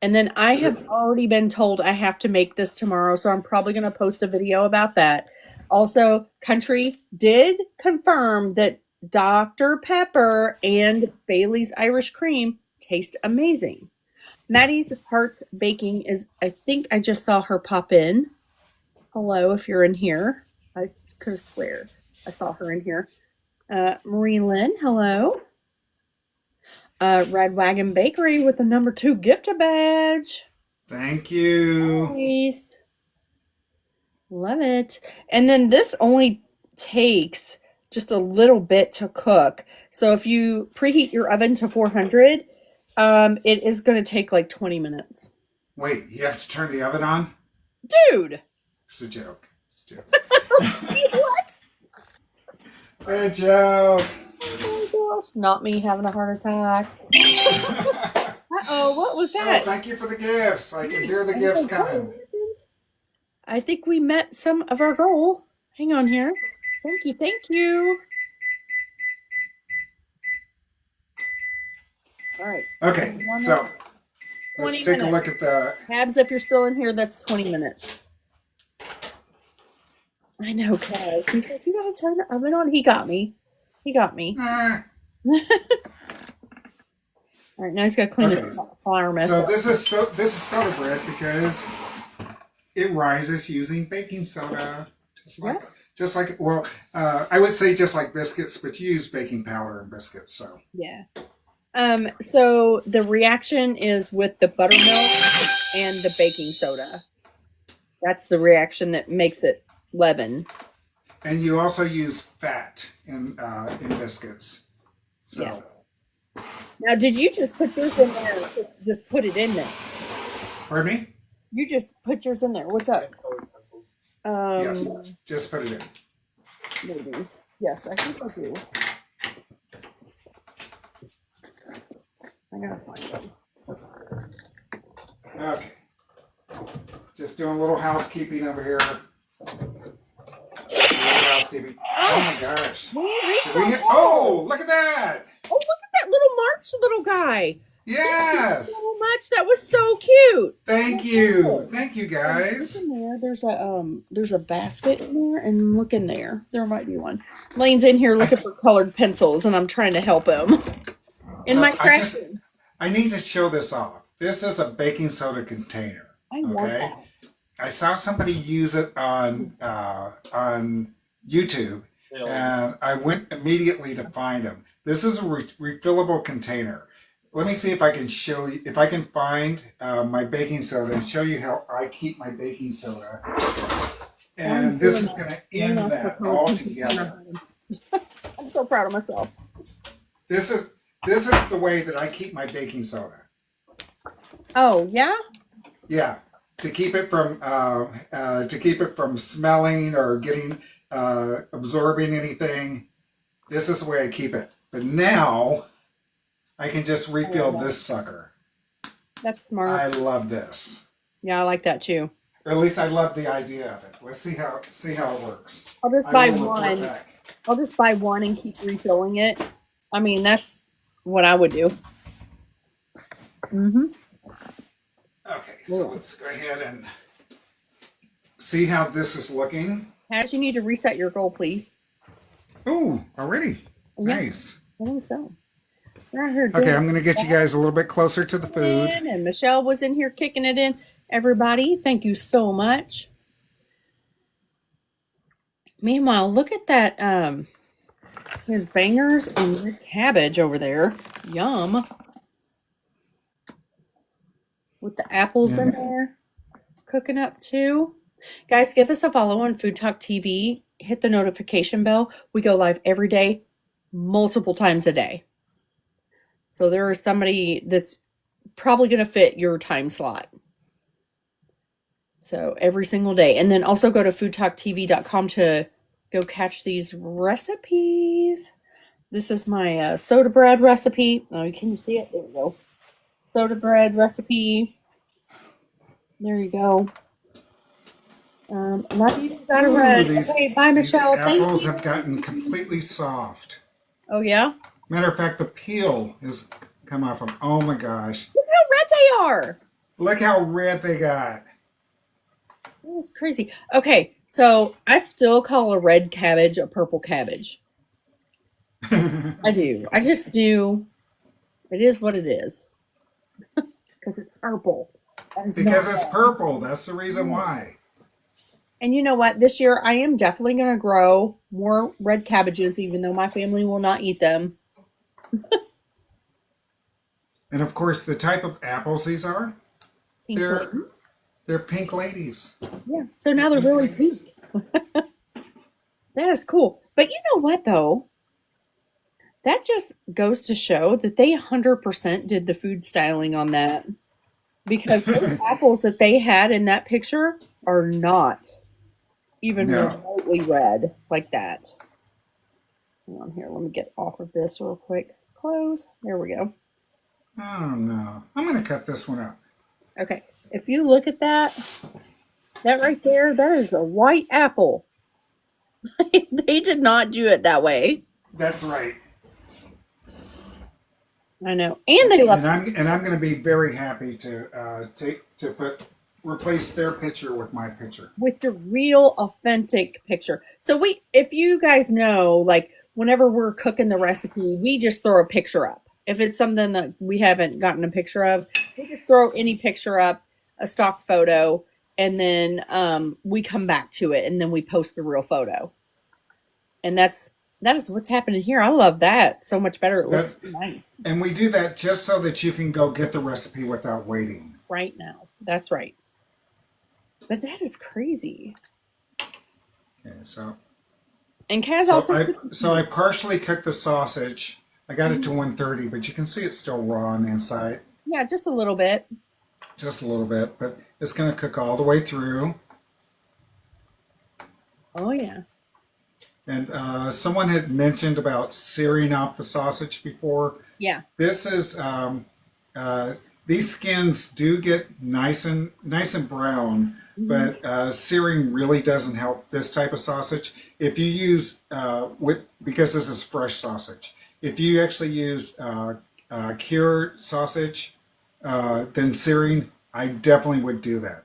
And then I have already been told I have to make this tomorrow, so I'm probably going to post a video about that. Also, Country did confirm that Dr. Pepper and Bailey's Irish Cream taste amazing. Maddie's Hearts Baking is, I think I just saw her pop in. Hello, if you're in here. I could have swear I saw her in here. Marie Lynn, hello. Red Wagon Bakery with the number 2 gift badge. Thank you. Nice. Love it. And then this only takes just a little bit to cook. So if you preheat your oven to 400, it is going to take like 20 minutes. Wait, you have to turn the oven on? Dude! It's a joke. It's a joke. What? It's a joke. Oh my gosh, not me having a heart attack. Uh-oh, what was that? Oh, thank you for the gifts. I can hear the gifts coming. I think we met some of our goal. Hang on here. Thank you, thank you. All right. Okay, so let's take a look at the... Tabs, if you're still in here, that's 20 minutes. I know, Kev. He's like, you gotta turn the oven on. He got me. He got me. All right, now he's got to clean the flour mess up. This is soda bread because it rises using baking soda, just like well, I would say just like biscuits, but you use baking powder in biscuits. So yeah. So the reaction is with the buttermilk and the baking soda. That's the reaction that makes it leaven. And you also use fat in biscuits. So. Yeah. Now, did you just put yours in there? Just put it in there. Pardon me? You just put yours in there. What's up? Yes, just put it in. Maybe. Yes, I think I do. I gotta find some. Okay. Just doing a little housekeeping over here. Housekeeping. Oh my gosh. Oh, look at that. Oh, look at that little March little guy. Yes. Thank you so much. That was so cute. Thank you. Thank you, guys. Look in there. There's a basket in there, and look in there. There might be one. Lane's in here looking for colored pencils, and I'm trying to help him. In my craft room. I need to show this off. This is a baking soda container. I love that. I saw somebody use it on YouTube, and I went immediately to find them. This is a refillable container. Let me see if I can show you, if I can find my baking soda and show you how I keep my baking soda. And this is going to end that all together. I'm so proud of myself. This is the way that I keep my baking soda. Oh, yeah? Yeah, to keep it from smelling or getting absorbing anything. This is the way I keep it. But now I can just I love refill that. this sucker. That's smart. I love this. Yeah, I like that too. Or at least I love the idea of it. Let's see how it works. I'll just I buy will report one. back. I'll just buy one and keep refilling it. I mean, that's what I would do. Mm-hmm. Okay, so let's go ahead and see how this is looking. As you need to reset your goal, please. Ooh, already. Yeah. Nice. I think so. Right here, Okay, I'm going to get you guys a little bit closer to the food. and Michelle was in here kicking it in. Everybody, thank you so much. Meanwhile, look at that, his bangers and red cabbage over there. Yum. With the apples in there. Cooking up too. Guys, give us a follow on Food Talk TV. Hit the notification bell. We go live every day, multiple times a day. So there is somebody that's probably going to fit your time slot. So every single day. And then also go to FoodtokTV.com to go catch these recipes. This is my soda bread recipe. Oh, can you see it? There we go. Soda bread recipe. There you go. Love you. Got it right. Okay, bye, Michelle. These apples have gotten completely soft. Oh, yeah? Matter of fact, the peel has come off them. Oh my gosh. Look how red they are. Look how red they got. That was crazy. Okay, so I still call a red cabbage a purple cabbage. I do. I just do. It is what it is. Because it's purple. Because it's purple. That's the reason why. And you know what? This year I am definitely going to grow more red cabbages, even though my family will not eat them. And of course, the type of apples these are, Pink one. they're pink ladies. Yeah, so now they're really pink. That is cool. But you know what, though? That just goes to show that they 100% did the food styling on that. Because those apples that they had in that picture are not even remotely red like that. Hang on here. Let me get off of this real quick. Close. There we go. I don't know. I'm going to cut this one out. Okay. If you look at that right there, that is a white apple. They did not do it that way. That's right. I know. And they love and I'm going to be very happy to replace their picture with my picture. with your real authentic picture. So if you guys know, like whenever we're cooking the recipe, we just throw a picture up. If it's something that we haven't gotten a picture of, we just throw any picture up, a stock photo, and then we come back to it and then we post the real photo. And that is what's happening here. I love that so much better. It looks nice And we do that just so that you can go get the recipe without waiting. right now. That's right. But that is crazy. Okay, so And Kaz also. I partially cooked the sausage. I got it to 130, but you can see it's still raw on the inside. Yeah, just a little bit. Just a little bit, but it's going to cook all the way through. Oh, yeah. And someone had mentioned about searing off the sausage before. Yeah. This is these skins do get nice and brown, but searing really doesn't help this type of sausage. If you use because this is fresh sausage, if you actually use cured sausage, then searing, I definitely would do that.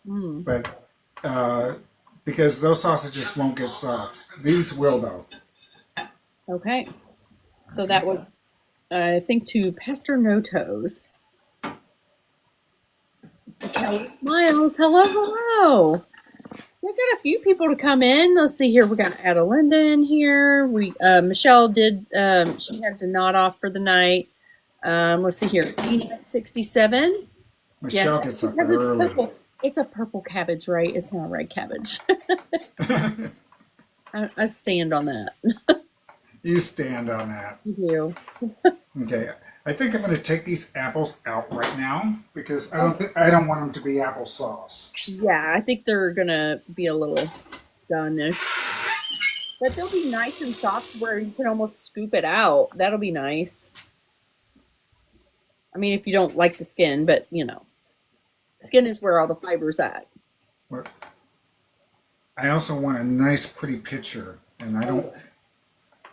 But because those sausages won't get soft. These will, though. Okay. So that was, I think, to Pastor No Toes. Kelly Smiles. Hello, hello. We got a few people to come in. Let's see here. We got Adelinda in here. Michelle did, she had to nod off for the night. Let's see here. 67. Michelle gets up early. It's a purple cabbage, right? It's not a red cabbage. I stand on that. You stand on that. You do. Okay. I think I'm going to take these apples out right now because I don't want them to be applesauce. Yeah, I think they're gonna be a little done-ish. But they'll be nice and soft where you can almost scoop it out. That'll be nice. I mean, if you don't like the skin, but you know, skin is where all the fiber's at. But I also want a nice, pretty picture, and I don't.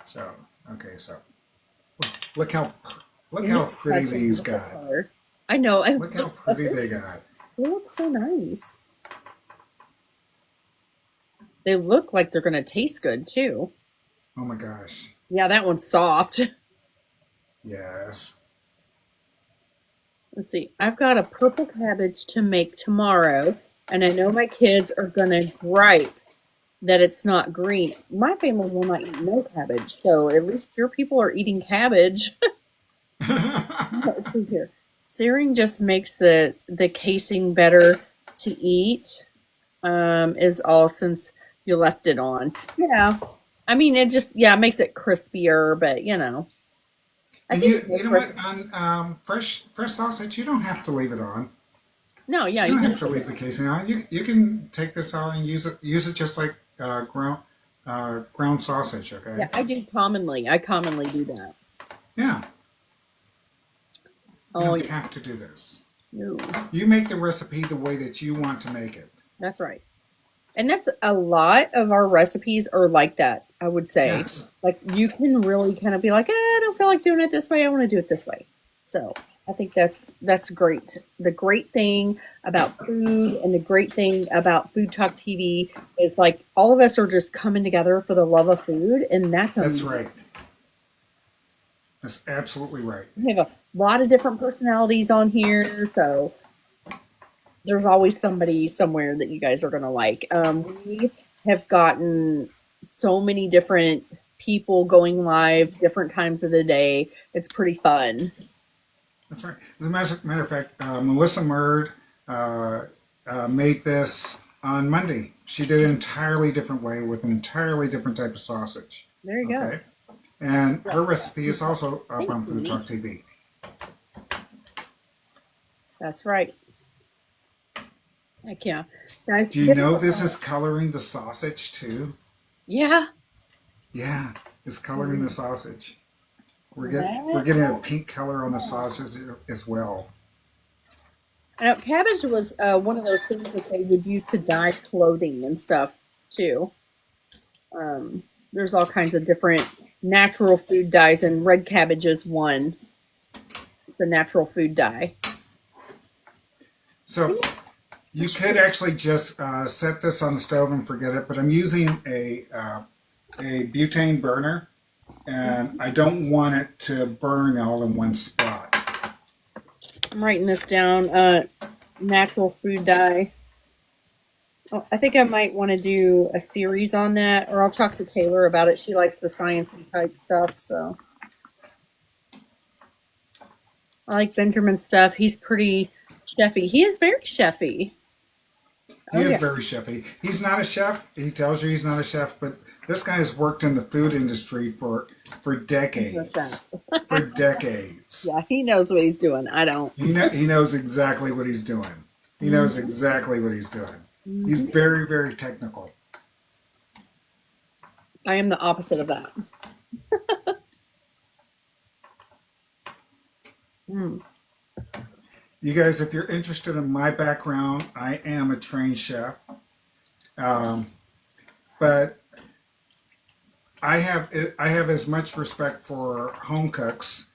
So okay, so look how pretty these got. I know. Look how pretty they got. They look so nice. They look like they're gonna taste good too. Oh my gosh. Yeah, that one's soft. Yes. Let's see. I've got a purple cabbage to make tomorrow, and I know my kids are gonna gripe that it's not green. My family will not eat no cabbage, so at least your people are eating cabbage. Let's see here. Searing just makes the casing better to eat. Is all since you left it on. Yeah. I mean, it just makes it crispier, but you know. And you know what? On fresh sausage, you don't have to leave it on. No, yeah, you don't have to leave the casing on. You can take this out and use it just like ground sausage. Okay. Yeah, I commonly do that. Yeah. You don't have to do this. No. You make the recipe the way that you want to make it. That's right. And that's a lot of our recipes are like that, I would say. Yes. Like you can really kind of be like, I don't feel like doing it this way. I want to do it this way. So I think that's great. The great thing about food and the great thing about Food Talk TV is like all of us are just coming together for the love of food. And that's right. That's absolutely right. We have a lot of different personalities on here. So there's always somebody somewhere that you guys are going to like. We have gotten so many different people going live, different times of the day. It's pretty fun. That's right. As a matter of fact, Melissa Murd made this on Monday. She did it an entirely different way with an entirely different type of sausage. There you go. And her recipe is also up on Food Talk TV. That's right. Heck yeah. Now, do you know this is coloring the sausage too? Yeah. Yeah, it's coloring the sausage. We're getting a pink color on the sausage as well. Now, cabbage was one of those things that they would use to dye clothing and stuff too. There's all kinds of different natural food dyes, and red cabbage is one. The natural food dye. So you could actually just set this on the stove and forget it, but I'm using a butane burner, and I don't want it to burn all in one spot. I'm writing this down. Natural food dye. Oh, I think I might want to do a series on that, or I'll talk to Taylor about it. She likes the sciencey type stuff, so. I like Benjamin's stuff. He's pretty chefy. He is very chefy. He is very chefy. He's not a chef. He tells you he's not a chef, but this guy has worked in the food industry for decades. For decades. Yeah, he knows what he's doing. I don't. He knows exactly what he's doing. He knows exactly what he's doing. Mm-hmm. He's very, very technical. I am the opposite of that. You guys, if you're interested in my background, I am a trained chef. But I have as much respect for home cooks,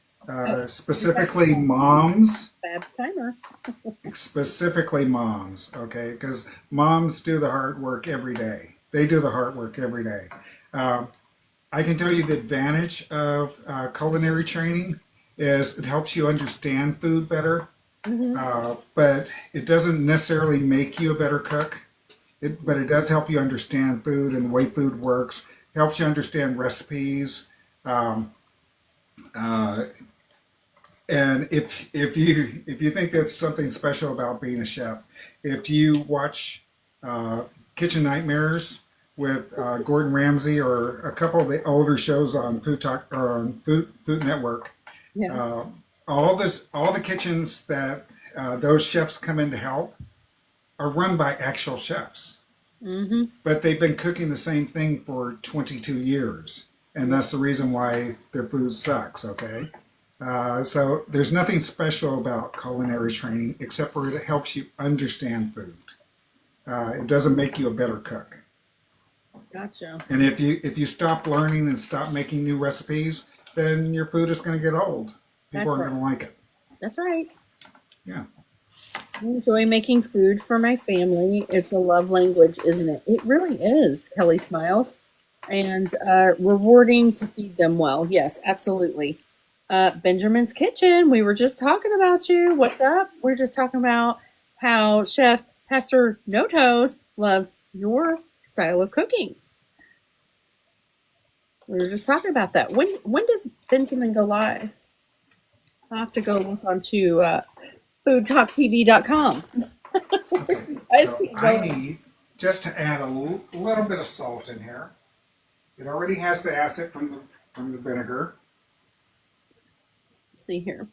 specifically moms. Bab's timer. Specifically moms, okay? Because moms do the hard work every day. They do the hard work every day. I can tell you the advantage of culinary training is it helps you understand food better. Mm-hmm. But it doesn't necessarily make you a better cook. But it does help you understand food and the way food works. It helps you understand recipes. And if you think that's something special about being a chef, if you watch Kitchen Nightmares with Gordon Ramsay or a couple of the older shows on Food Talk or on Food Network. Yeah. All the kitchens that those chefs come in to help are run by actual chefs. Mm-hmm. But they've been cooking the same thing for 22 years. And that's the reason why their food sucks, okay? So there's nothing special about culinary training except for it helps you understand food. It doesn't make you a better cook. Gotcha. And if you stop learning and stop making new recipes, then your food is going to get old. People aren't going to like it. That's right. Yeah. I enjoy making food for my family. It's a love language, isn't it? It really is, Kelly Smile. And rewarding to feed them well. Yes, absolutely. Benjamin's Kitchen. We were just talking about you. What's up? We're just talking about how Chef Pastor No Toast loves your style of cooking. We were just talking about that. When does Benjamin go live? I'll have to go look onto FoodtokTV.com. Okay. So I need just to add a little bit of salt in here. It already has the acid from the vinegar. Let's see here.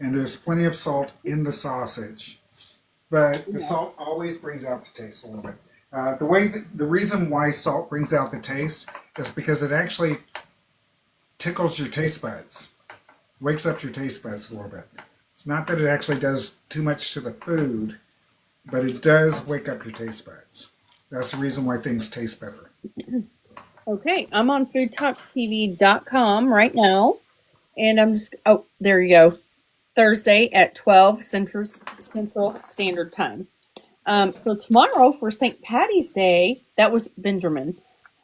And there's plenty of salt in the sausage. But the salt always brings out the taste a little bit. The reason why salt brings out the taste is because it actually tickles your taste buds, wakes up your taste buds a little bit. It's not that it actually does too much to the food, but it does wake up your taste buds. That's the reason why things taste better. Okay, I'm on FoodtokTV.com right now, and I'm just, oh, there you go. Thursday at 12 Central Standard Time. So tomorrow for St. Patty's Day, that was Benjamin.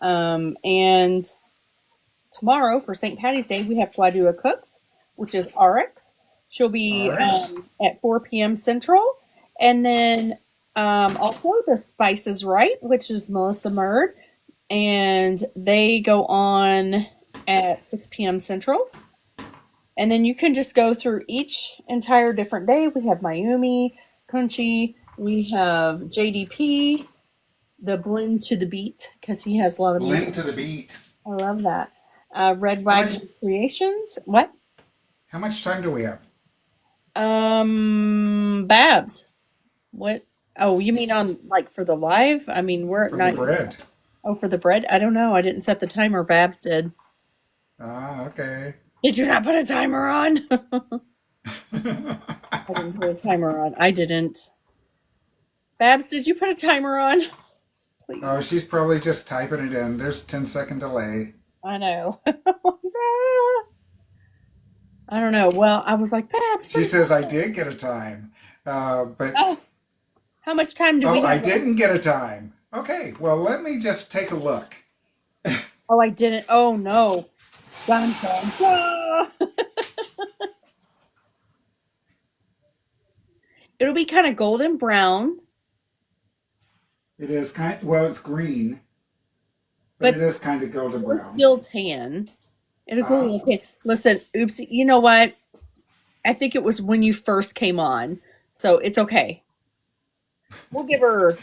And tomorrow for St. Patty's Day, we have Guadua Cooks, which is RX. She'll be at 4 p.m. Central. And then also The Spice is Right, which is Melissa Murd. And they go on at 6 p.m. Central. And then you can just go through each entire different day. We have Mayumi, Kunchi, we have JDP, the Blend to the Beat, because he has a lot of music. Blend to the Beat. I love that. Red Wagon Creations. What? How much time do we have? Babs. What? Oh, you mean on, like, for the live? I mean, we're at For 9. the bread. Oh, for the bread? I don't know. I didn't set the timer. Babs did. Ah, okay. Did you not put a timer on? I didn't put a timer on. I didn't. Babs, did you put a timer on? Please. Oh, she's probably just typing it in. There's a 10-second delay. I know. I don't know. Well, I was like, Babs. She says I did get a time, but Oh, how much time do we have? I didn't get a time. Okay, well, let me just take a look. Oh, I didn't. Oh, no. Dun, dun, dun. It'll be kind of golden brown. It is well, it's green, but it is kind of golden brown. It's still tan. It'll go a little tan. Listen, oops, you know what? I think it was when you first came on, so it's okay. We'll give her...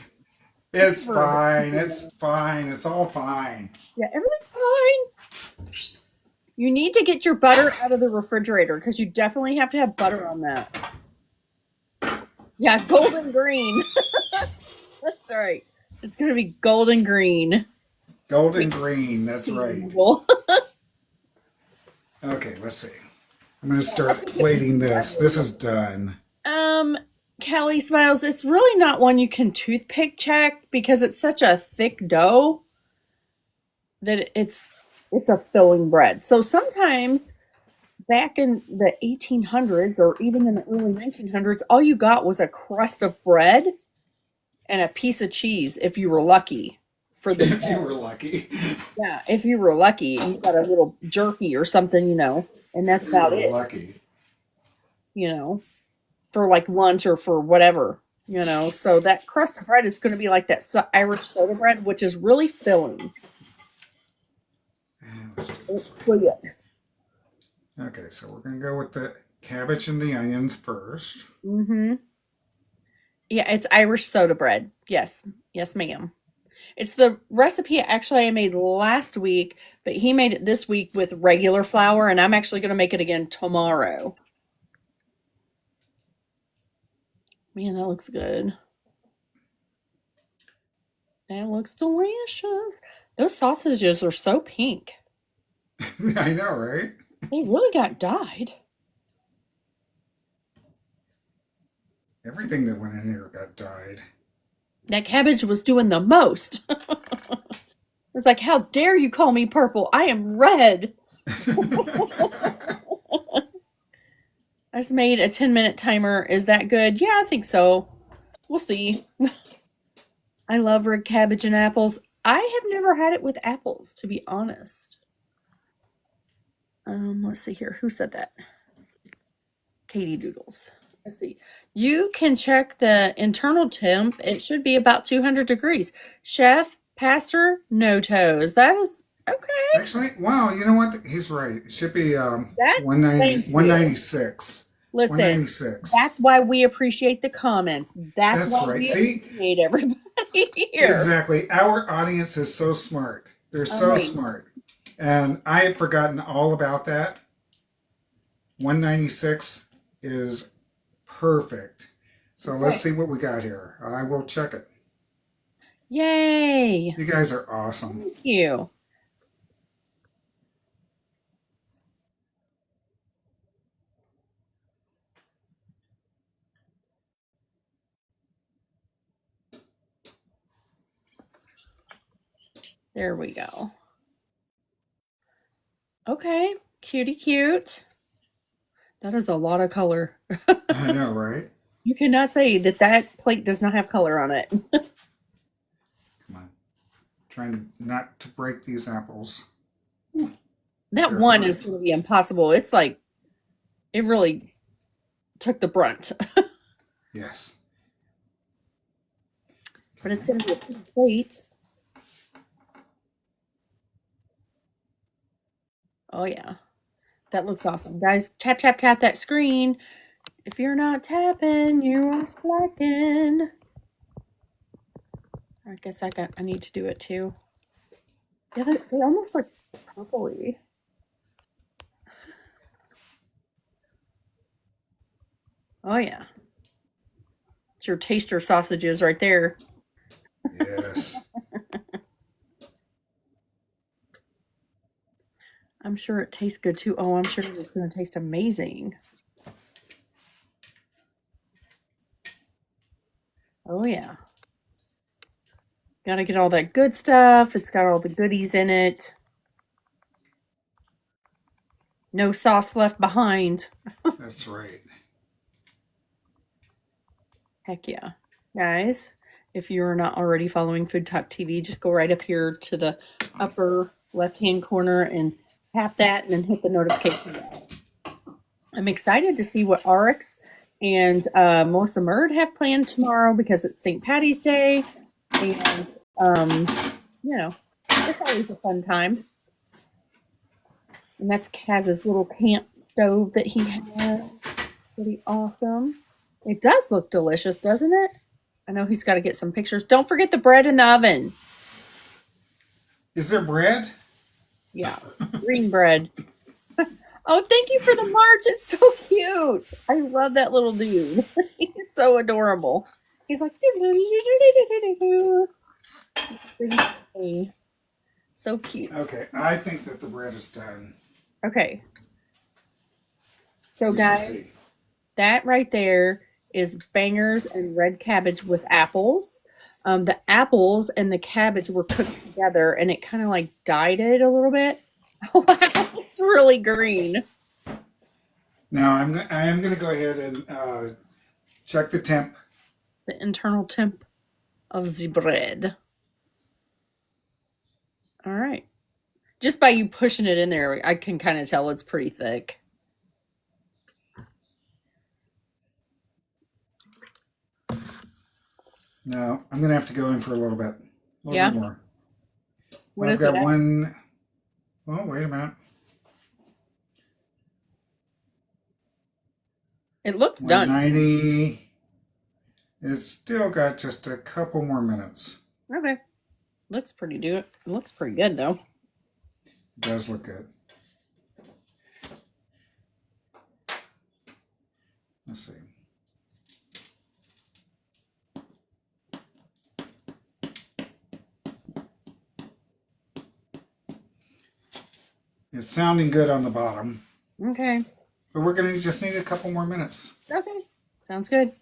It's fine. It's fine. It's all fine. Yeah, everything's fine. You need to get your butter out of the refrigerator because you definitely have to have butter on that. Yeah, golden green. That's right. It's going to be golden green. Golden green. That's right. Okay, let's see. I'm going to start plating this. This is done. Kelly Smiles, it's really not one you can toothpick check because it's such a thick dough that it's a filling bread. So sometimes back in the 1800s or even in the early 1900s, all you got was a crust of bread and a piece of cheese if you were lucky. If you were lucky. Yeah, if you were lucky, you got a little jerky or something, and that's about it. Lucky. For like lunch or for whatever, So that crust of bread is going to be like that Irish soda bread, which is really filling. Let's do this one. Okay, so we're going to go with the cabbage and the onions first. Mm-hmm. Yeah, it's Irish soda bread. Yes. Yes, ma'am. It's the recipe actually I made last week, but he made it this week with regular flour, and I'm actually going to make it again tomorrow. Man, that looks good. That looks delicious. Those sausages are so pink. I know, right? They really got dyed. Everything that went in here got dyed. That cabbage was doing the most. It's like, how dare you call me purple? I am red. I just made a 10-minute timer. Is that good? Yeah, I think so. We'll see. I love red cabbage and apples. I have never had it with apples, to be honest. Let's see here. Who said that? Katie Doodles. Let's see. You can check the internal temp. It should be about 200 degrees. Chef, pastor, no toes. That is okay. Actually, wow, you know what? He's right. It should be That's 190, 196. Listen, 196. that's why we appreciate the comments. That's why right. we See? appreciate everybody here. Exactly. Our audience is so smart. They're so smart. And I had forgotten all about that. 196 is perfect. So let's see what we got here. I will check it. Yay. You guys are awesome. Thank you. There we go. Okay, cutie cute. That is a lot of color. I know, right? You cannot say that that plate does not have color on it. Come on. Trying to not to break these apples. That one is going to be impossible. It's like, it really took the brunt. Yes. But it's going to be a pretty plate. Oh, yeah. That looks awesome. Guys, tap, tap, tap that screen. If you're not tapping, you are slacking. I guess I need to do it too. Yeah, they almost look purpley. Oh, yeah. It's your taster sausages right there. Yes. I'm sure it tastes good too. Oh, I'm sure it's going to taste amazing. Oh, yeah. Got to get all that good stuff. It's got all the goodies in it. No sauce left behind. That's right. Heck yeah. Guys, if you're not already following FoodtokTV, just go right up here to the upper left-hand corner and tap that and then hit the notification bell. I'm excited to see what RX and Melissa Murd have planned tomorrow because it's St. Patty's Day. And, you know, it's always a fun time. And that's Kaz's little camp stove that he has. Pretty awesome. It does look delicious, doesn't it? I know he's got to get some pictures. Don't forget the bread in the oven. Is there bread? Yeah, green bread. Oh, thank you for the march. It's so cute. I love that little dude. He's so adorable. He's like, so cute. Okay, I think that the bread is done. Okay. So, guys, that right there is bangers and red cabbage with apples. The apples and the cabbage were cooked together, and it kind of like dyed it a little bit. Wow, it's really green. Now I am going to go ahead and check the temp. The internal temp of the bread. All right. Just by you pushing it in there, I can kind of tell it's pretty thick. No, I'm going to have to go in for a little bit. A little bit more. What I've got one. Oh, wait a minute. It looks done. 190. It's still got just a couple more minutes. Okay. Looks pretty looks pretty good though. It does look good. Let's see. It's sounding good on the bottom, Okay. but we're going to just need a couple more minutes. Okay. Sounds good.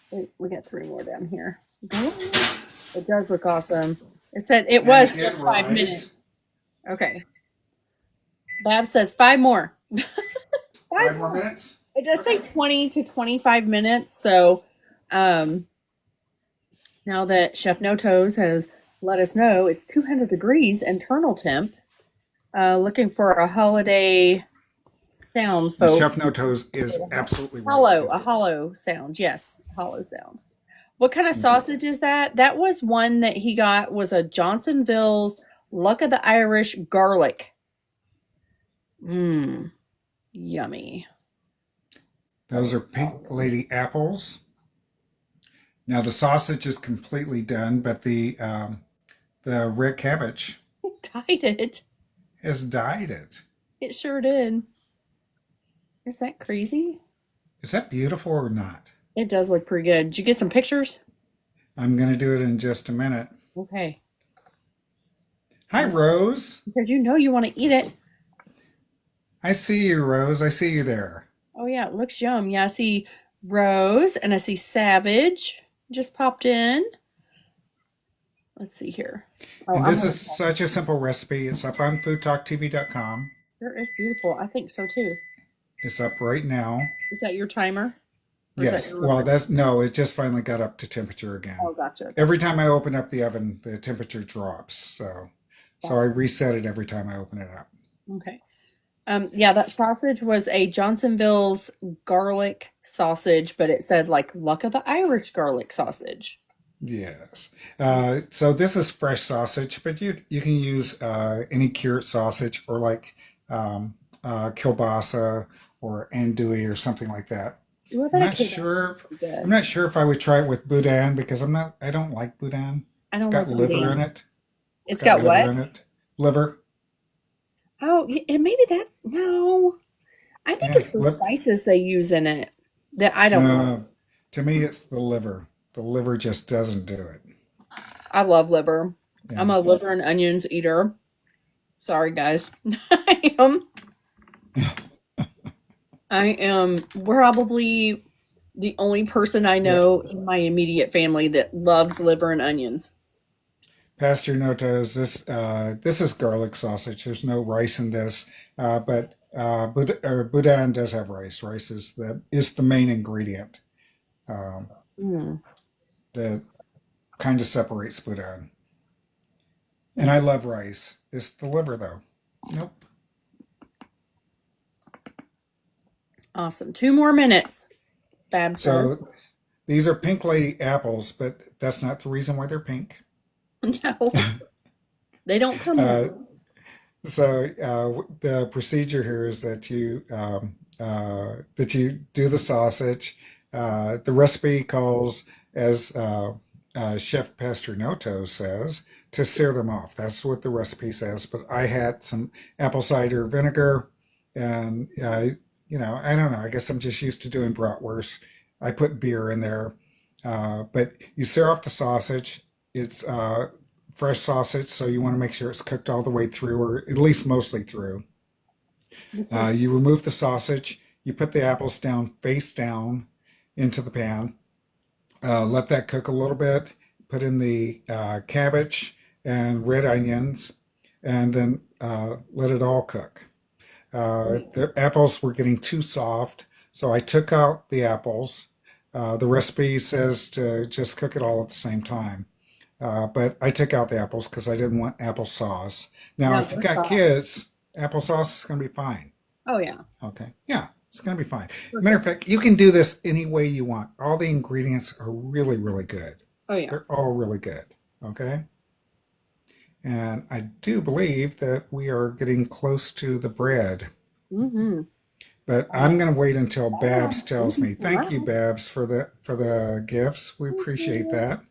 Wait, we got 3 more down here. It does look awesome. It said it was And it just did 5 rise. minutes. Okay. Bab says 5 more. 5 more minutes? It does say 20 to 25 minutes. So now that Chef No Toes has let us know it's 200 degrees internal temp, looking for a holiday sound, The folks. Chef No Toes is absolutely right. Hollow, a hollow sound. Yes, a hollow sound. What kind of sausage is that? That was one that he got, was a Johnsonville's Luck of the Irish garlic. Mmm, yummy. Those are Pink Lady apples. Now the sausage is completely done, but the red cabbage Dyed it. has dyed it. It sure did. Is that crazy? Is that beautiful or not? It does look pretty good. Did you get some pictures? I'm going to do it in just a minute. Okay. Hi, Rose. Because you know you want to eat it. I see you, Rose. I see you there. Oh, yeah, it looks yum. Yeah, I see Rose and I see Savage just popped in. Let's see here. Oh, And this is such a simple recipe. It's up on FoodtokTV.com. Sure is beautiful. I think so too. It's up right now. Is that your timer? Or is Yes. that your Well, remote? no, it just finally got up to temperature again. Oh, gotcha. Every time I open up the oven, the temperature drops. So I reset it every time I open it up. Okay. Yeah, that sausage was a Johnsonville's garlic sausage, but it said like Luck of the Irish garlic sausage. Yes. So this is fresh sausage, but you can use any cured sausage or like kielbasa or andouille or something like that. Ooh, I I'm bet not it came sure. out pretty good. I'm not sure if I would try it with boudin because I don't like boudin. I It's don't got like liver boudin. in it. It's got what? liver in it. Liver. Oh, and maybe that's no. I think Yeah. it's the spices they use in it that I don't know. To me, it's the liver. The liver just doesn't do it. I love liver. Yeah. I'm a liver and onions eater. Sorry, guys. I am. I am probably the only person I know in my immediate family that loves liver and onions. Pastor Notos, this is garlic sausage. There's no rice in this, but boudin does have rice. Rice is the main ingredient Mm. that kind of separates boudin. And I love rice. It's the liver though. Nope. Awesome. 2 more minutes. Bab says. So these are Pink Lady apples, but that's not the reason why they're pink. No, they don't come in. So the procedure here is that you do the sausage. The recipe calls, as Chef Pastor Noto says, to sear them off. That's what the recipe says. But I had some apple cider vinegar, and I don't know. I guess I'm just used to doing bratwurst. I put beer in there, but you sear off the sausage. It's fresh sausage, so you want to make sure it's cooked all the way through, or at least mostly through. You remove the sausage. You put the apples down, face down, into the pan. Let that cook a little bit. Put in the cabbage and red onions, and then let it all cook. The apples were getting too soft, so I took out the apples. The recipe says to just cook it all at the same time. But I took out the apples because I didn't want applesauce. Now, No, if you've got sauce. kids, applesauce is going to be fine. Oh, yeah. Okay. Yeah, it's going to be fine. Matter of fact, you can do this any way you want. All the ingredients are really, really good. Oh, yeah. They're all really good. Okay. And I do believe that we are getting close to the bread. Mm-hmm. But I'm going to wait until Babs tells me. Thank you, Babs, for the gifts. We appreciate that.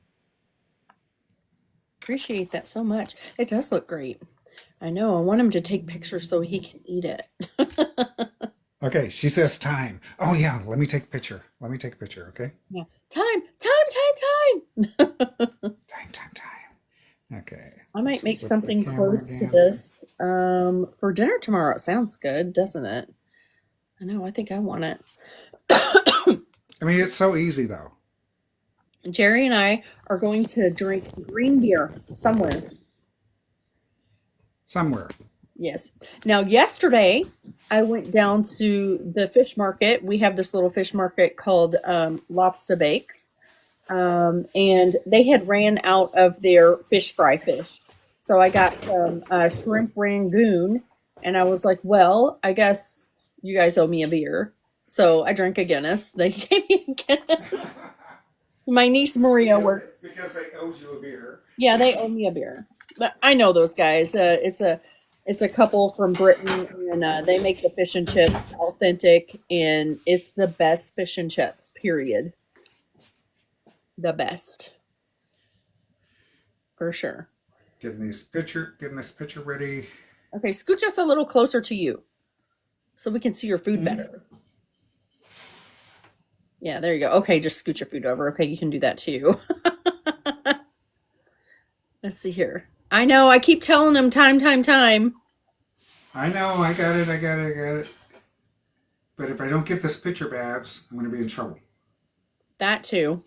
appreciate that so much. It does look great. I know. I want him to take pictures so he can eat it. Okay, she says time. Oh yeah, let me take a picture. Let me take a picture, okay? Yeah. Time, time, time, time. Time. Okay. I might Let's make flip the something camera close to down. this for dinner tomorrow. It sounds good, doesn't it? I know. I think I want it. I mean, it's so easy though. Jerry and I are going to drink green beer somewhere. Somewhere. Yes. Now, yesterday, I went down to the fish market. We have this little fish market called Lobster Bake. And they had ran out of their fish fry fish. So I got some shrimp rangoon. And I was like, well, I guess you guys owe me a beer. So I drank a Guinness. They gave me a Guinness. My niece Maria works. Because they owed you a beer. Yeah, they owe me a beer. But I know those guys. It's a couple from Britain, and they make the fish and chips authentic, and it's the best fish and chips. Period. The best, for sure. Getting this picture ready. Okay, scooch us a little closer to you, so we can see your food better. Yeah, there you go. Okay, just scoot your food over. Okay, you can do that too. Let's see here. I know, I keep telling them time. I know, I got it. But if I don't get this picture, Babs, I'm going to be in trouble. That too.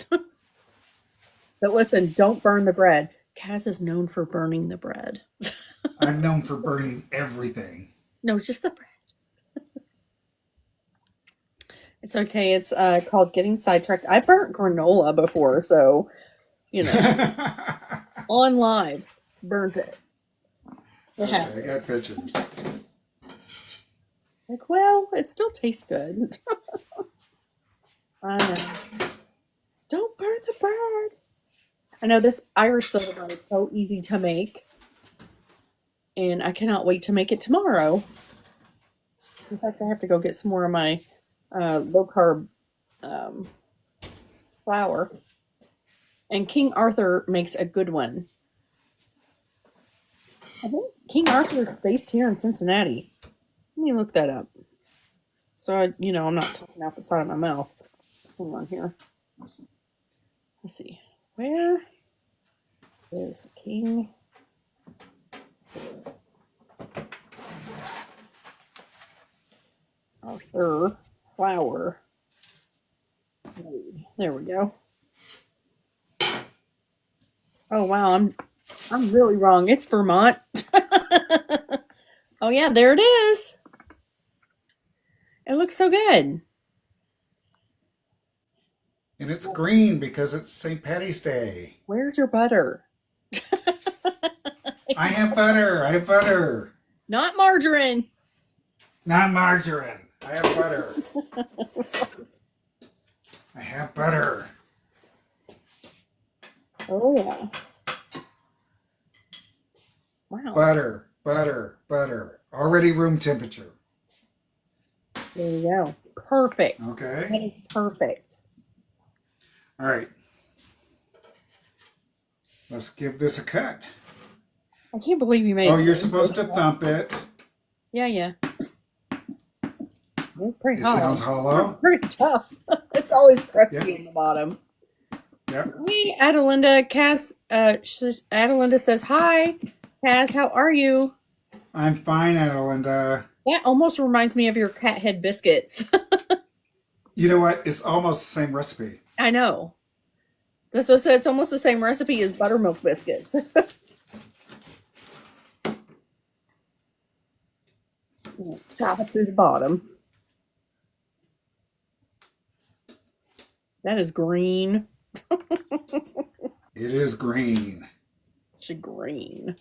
But listen, don't burn the bread. Kaz is known for burning the bread. I'm known for burning everything. No, just the bread. It's okay. It's called getting sidetracked. I burnt granola before, so, you know, on live, burnt it. Okay, I got pictures. Like, well, it still tastes good. I know. Don't burn the bread. I know this Irish soda bun is so easy to make, and I cannot wait to make it tomorrow. In fact, I have to go get some more of my low carb flour. And King Arthur makes a good one. I think King Arthur is based here in Cincinnati. Let me look that up. So, I'm not talking out the side of my mouth. Hang on here. Let's see. Where is King Arthur flour? There we go. Oh wow, I'm really wrong. It's Vermont. Oh yeah, there it is. It looks so good. And it's green because it's St. Patty's Day. Where's your butter? I have butter. Not margarine. Not margarine. I have butter. I have butter. Oh yeah. Wow. Butter. Already room temperature. There you go. Perfect. Okay. That is perfect. All right. Let's give this a cut. I can't believe you made it. Oh, you're supposed to thump it. Yeah. It's pretty It hot. sounds hollow. Pretty tough. It's always crusty Yep. in the bottom. Yep. Hey, Adelinda. Cass, Adelinda says, hi. Cass, how are you? I'm fine, Adelinda. That almost reminds me of your cat head biscuits. You know what? It's almost the same recipe. I know. That's what I said. It's almost the same recipe as buttermilk biscuits. Chop it through the bottom. That is green. It is green. It's green.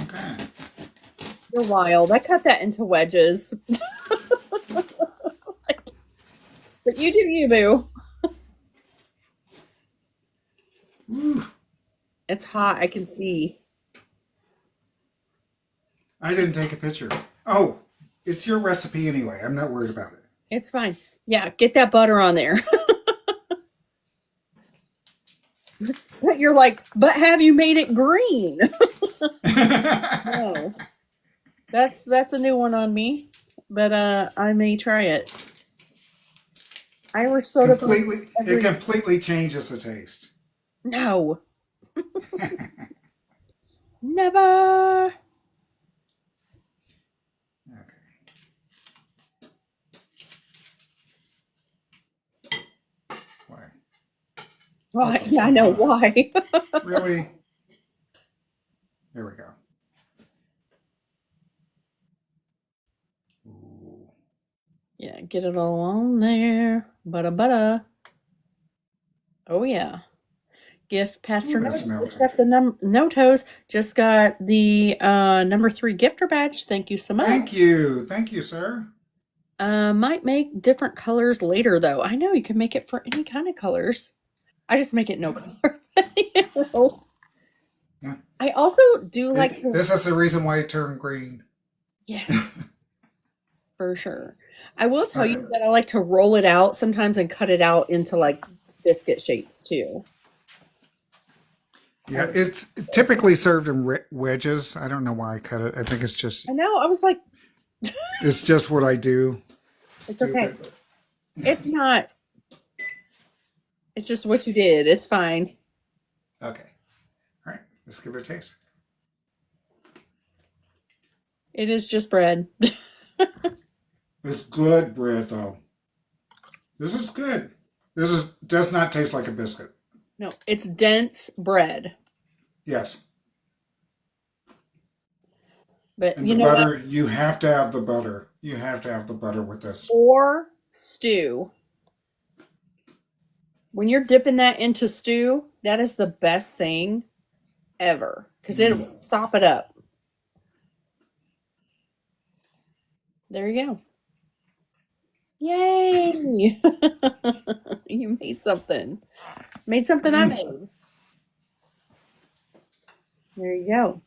Okay. You're wild. I cut that into wedges. But you do you, boo. Woo. It's hot. I can see. I didn't take a picture. Oh, it's your recipe anyway. I'm not worried about it. It's fine. Yeah, get that butter on there. You're like, but have you made it green? No. That's a new one on me, but I may try it. Irish soda for It every completely changes the taste. no, never. Okay. Why? Why? Yeah, I know why. Really? There we go. Ooh. Yeah, get it all on there. Butter. Oh yeah. Gift Pastor Ooh, that's Notos. Just melting. got the Notos. Just got the number 3 gifter badge. Thank you so much. Thank you. Thank you, sir. Might make different colors later though. I know you can make it for any kind of colors. I just make it no color. You know? Yeah. I also do like to. This is the reason why it turned green. Yes, for sure. I will tell Okay. you that I like to roll it out sometimes and cut it out into like biscuit shapes too. Yeah, it's typically served in wedges. I don't know why I cut it. I think it's just I know. I was like, it's just what I do. it's okay. Stupid. It's not. It's just what you did. It's fine. Okay. All right. Let's give it a taste. It is just bread. It's good bread, though. This is good. Does not taste like a biscuit. No, it's dense bread. Yes. But And you the know what? butter, you have to have the butter. You have to have the butter with this. Or stew. When you're dipping that into stew, that is the best thing ever because it'll sop it up. There you go. Yay! You made something. Made something I made. There you go.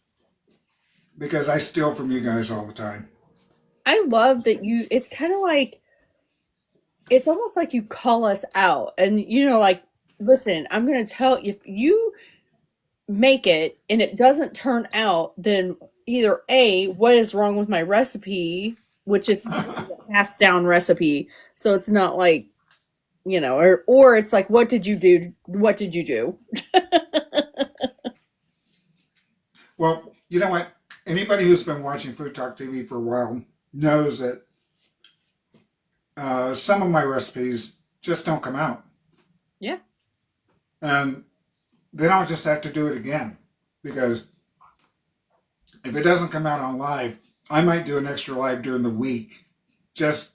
Because I steal from you guys all the time. I love that you, it's kind of like, it's almost like you call us out and, you know, like, listen, I'm going to tell if you make it and it doesn't turn out, then either A, what is wrong with my recipe, which it's a passed down recipe. So it's not like, you know, or it's like, what did you do? What did you do? Well, you know what? Anybody who's been watching Food Talk TV for a while knows that some of my recipes just don't come out. Yeah. And then I'll just have to do it again. Because if it doesn't come out on live, I might do an extra live during the week just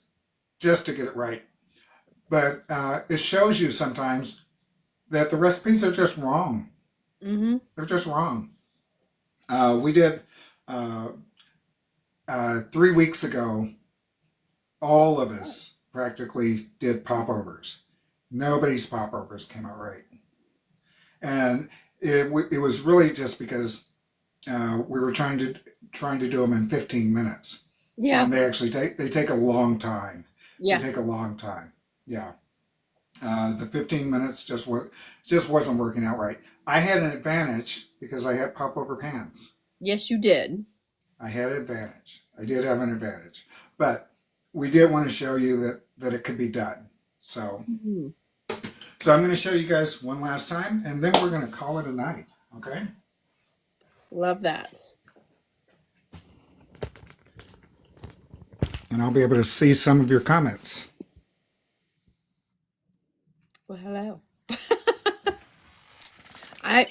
to get it right. But it shows you sometimes that the recipes are just wrong. Mm-hmm. They're just wrong. We did 3 weeks ago, all of us practically did popovers. Nobody's popovers came out right. And it was really just because we were trying to do them in 15 minutes. Yeah. And they actually take a long time. Yeah. They take a long time. Yeah. The 15 minutes just wasn't working out right. I had an advantage because I had popover pans. Yes, you did. I had an advantage. I did have an advantage. But we did want to show you that it could be done. So, so I'm going to show you guys one last time, and then we're going to call it a night. Okay? Love that. And I'll be able to see some of your comments. Well, hello.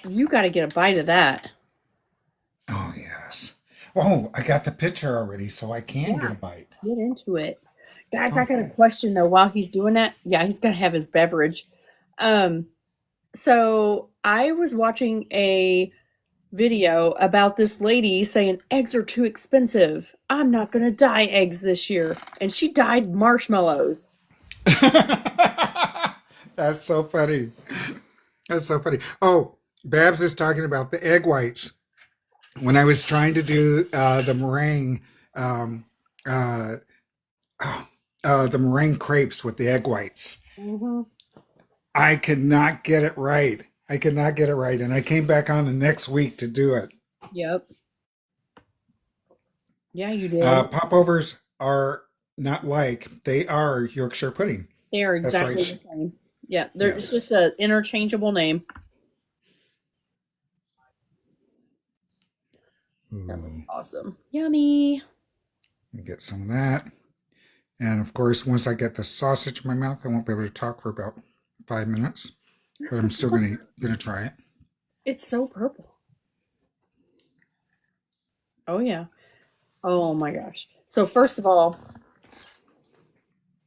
You got to get a bite of that. Oh, yes. Oh, I got the picture already, so I can get a bite. Get into it. Guys, I got a question, though, while he's doing that. Yeah, he's going to have his beverage. So I was watching a video about this lady saying eggs are too expensive. I'm not going to dye eggs this year. And she dyed marshmallows. That's so funny. That's so funny. Oh, Babs is talking about the egg whites. When I was trying to do the meringue, the meringue crepes with the egg whites, I could not get it right. I could not get it right, and I came back on the next week to do it. Yep. Yeah, you did. Popovers are not like, they are Yorkshire pudding. They are That's exactly right. the same. Yeah, it's Yes. just an interchangeable name. That was Ooh, awesome. Yummy. let me get some of that. And of course, once I get the sausage in my mouth, I won't be able to talk for about 5 minutes. But I'm still gonna try it. It's so purple. Oh yeah. Oh my gosh. So first of all,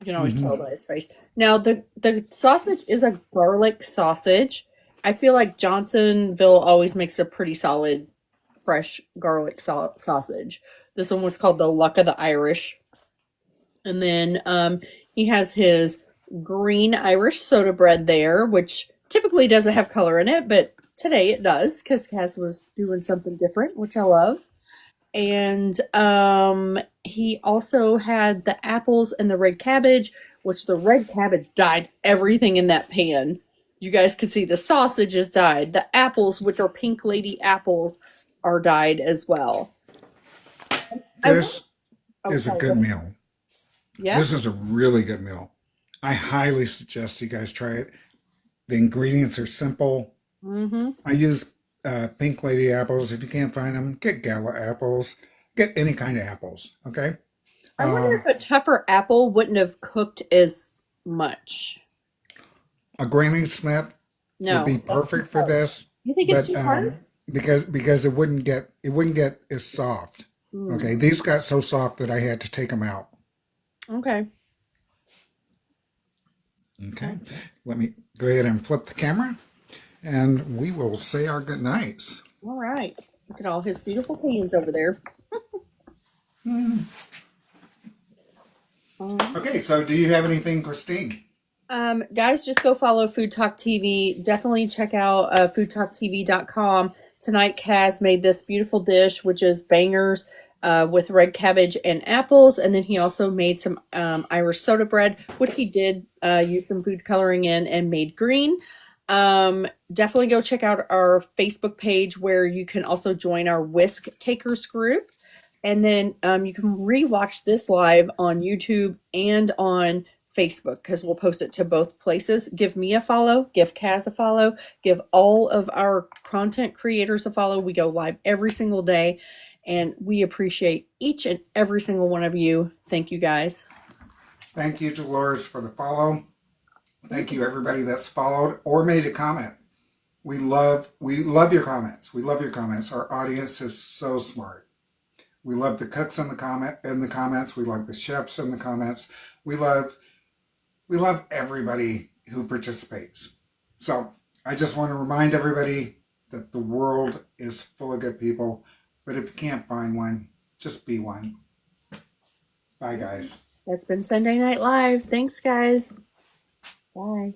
you can always tell Hmm. by his face. Now the sausage is a garlic sausage. I feel like Johnsonville always makes a pretty solid fresh garlic sausage. This one was called the Luck of the Irish. And then he has his green Irish soda bread there, which typically doesn't have color in it, but today it does because Cass was doing something different, which I love. And he also had the apples and the red cabbage, which the red cabbage dyed everything in that pan. You guys could see the sausage is dyed. The apples, which are pink lady apples, are dyed as well. I will. This Oh, is a sorry. good meal. Yeah. This is a really good meal. I highly suggest you guys try it. The ingredients are simple. Mm-hmm. I use pink lady apples. If you can't find them, get gala apples. Get any kind of apples. Okay. I wonder if Um, a tougher apple wouldn't have cooked as much. a Granny Smith would be No, that's too perfect for hard. this, You think it's but too hard? because it wouldn't get as soft. Mm, Okay, these got so soft that I had to take them out. okay. Okay, let me go ahead and flip the camera, and we will say our good nights. All right. Look at all his beautiful pans over there. Okay, so do you have anything, Christine? Guys, just go follow Food Talk TV. Definitely check out foodtalktv.com. Tonight, Kaz made this beautiful dish, which is bangers with red cabbage and apples. And then he also made some Irish soda bread, which he did use some food coloring in and made green. Definitely go check out our Facebook page where you can also join our Whisk Takers group. And then you can rewatch this live on YouTube and on Facebook because we'll post it to both places. Give me a follow, give Kaz a follow, give all of our content creators a follow. We go live every single day and we appreciate each and every single one of you. Thank you guys. Thank you, Dolores, for the follow. Thank you, everybody that's followed or made a comment. We love your comments. We love your comments. Our audience is so smart. We love the cooks in the comments. We love the chefs in the comments. We love everybody who participates. So I just want to remind everybody that the world is full of good people. But if you can't find one, just be one. Bye, guys. That's been Sunday Night Live. Thanks, guys. Bye.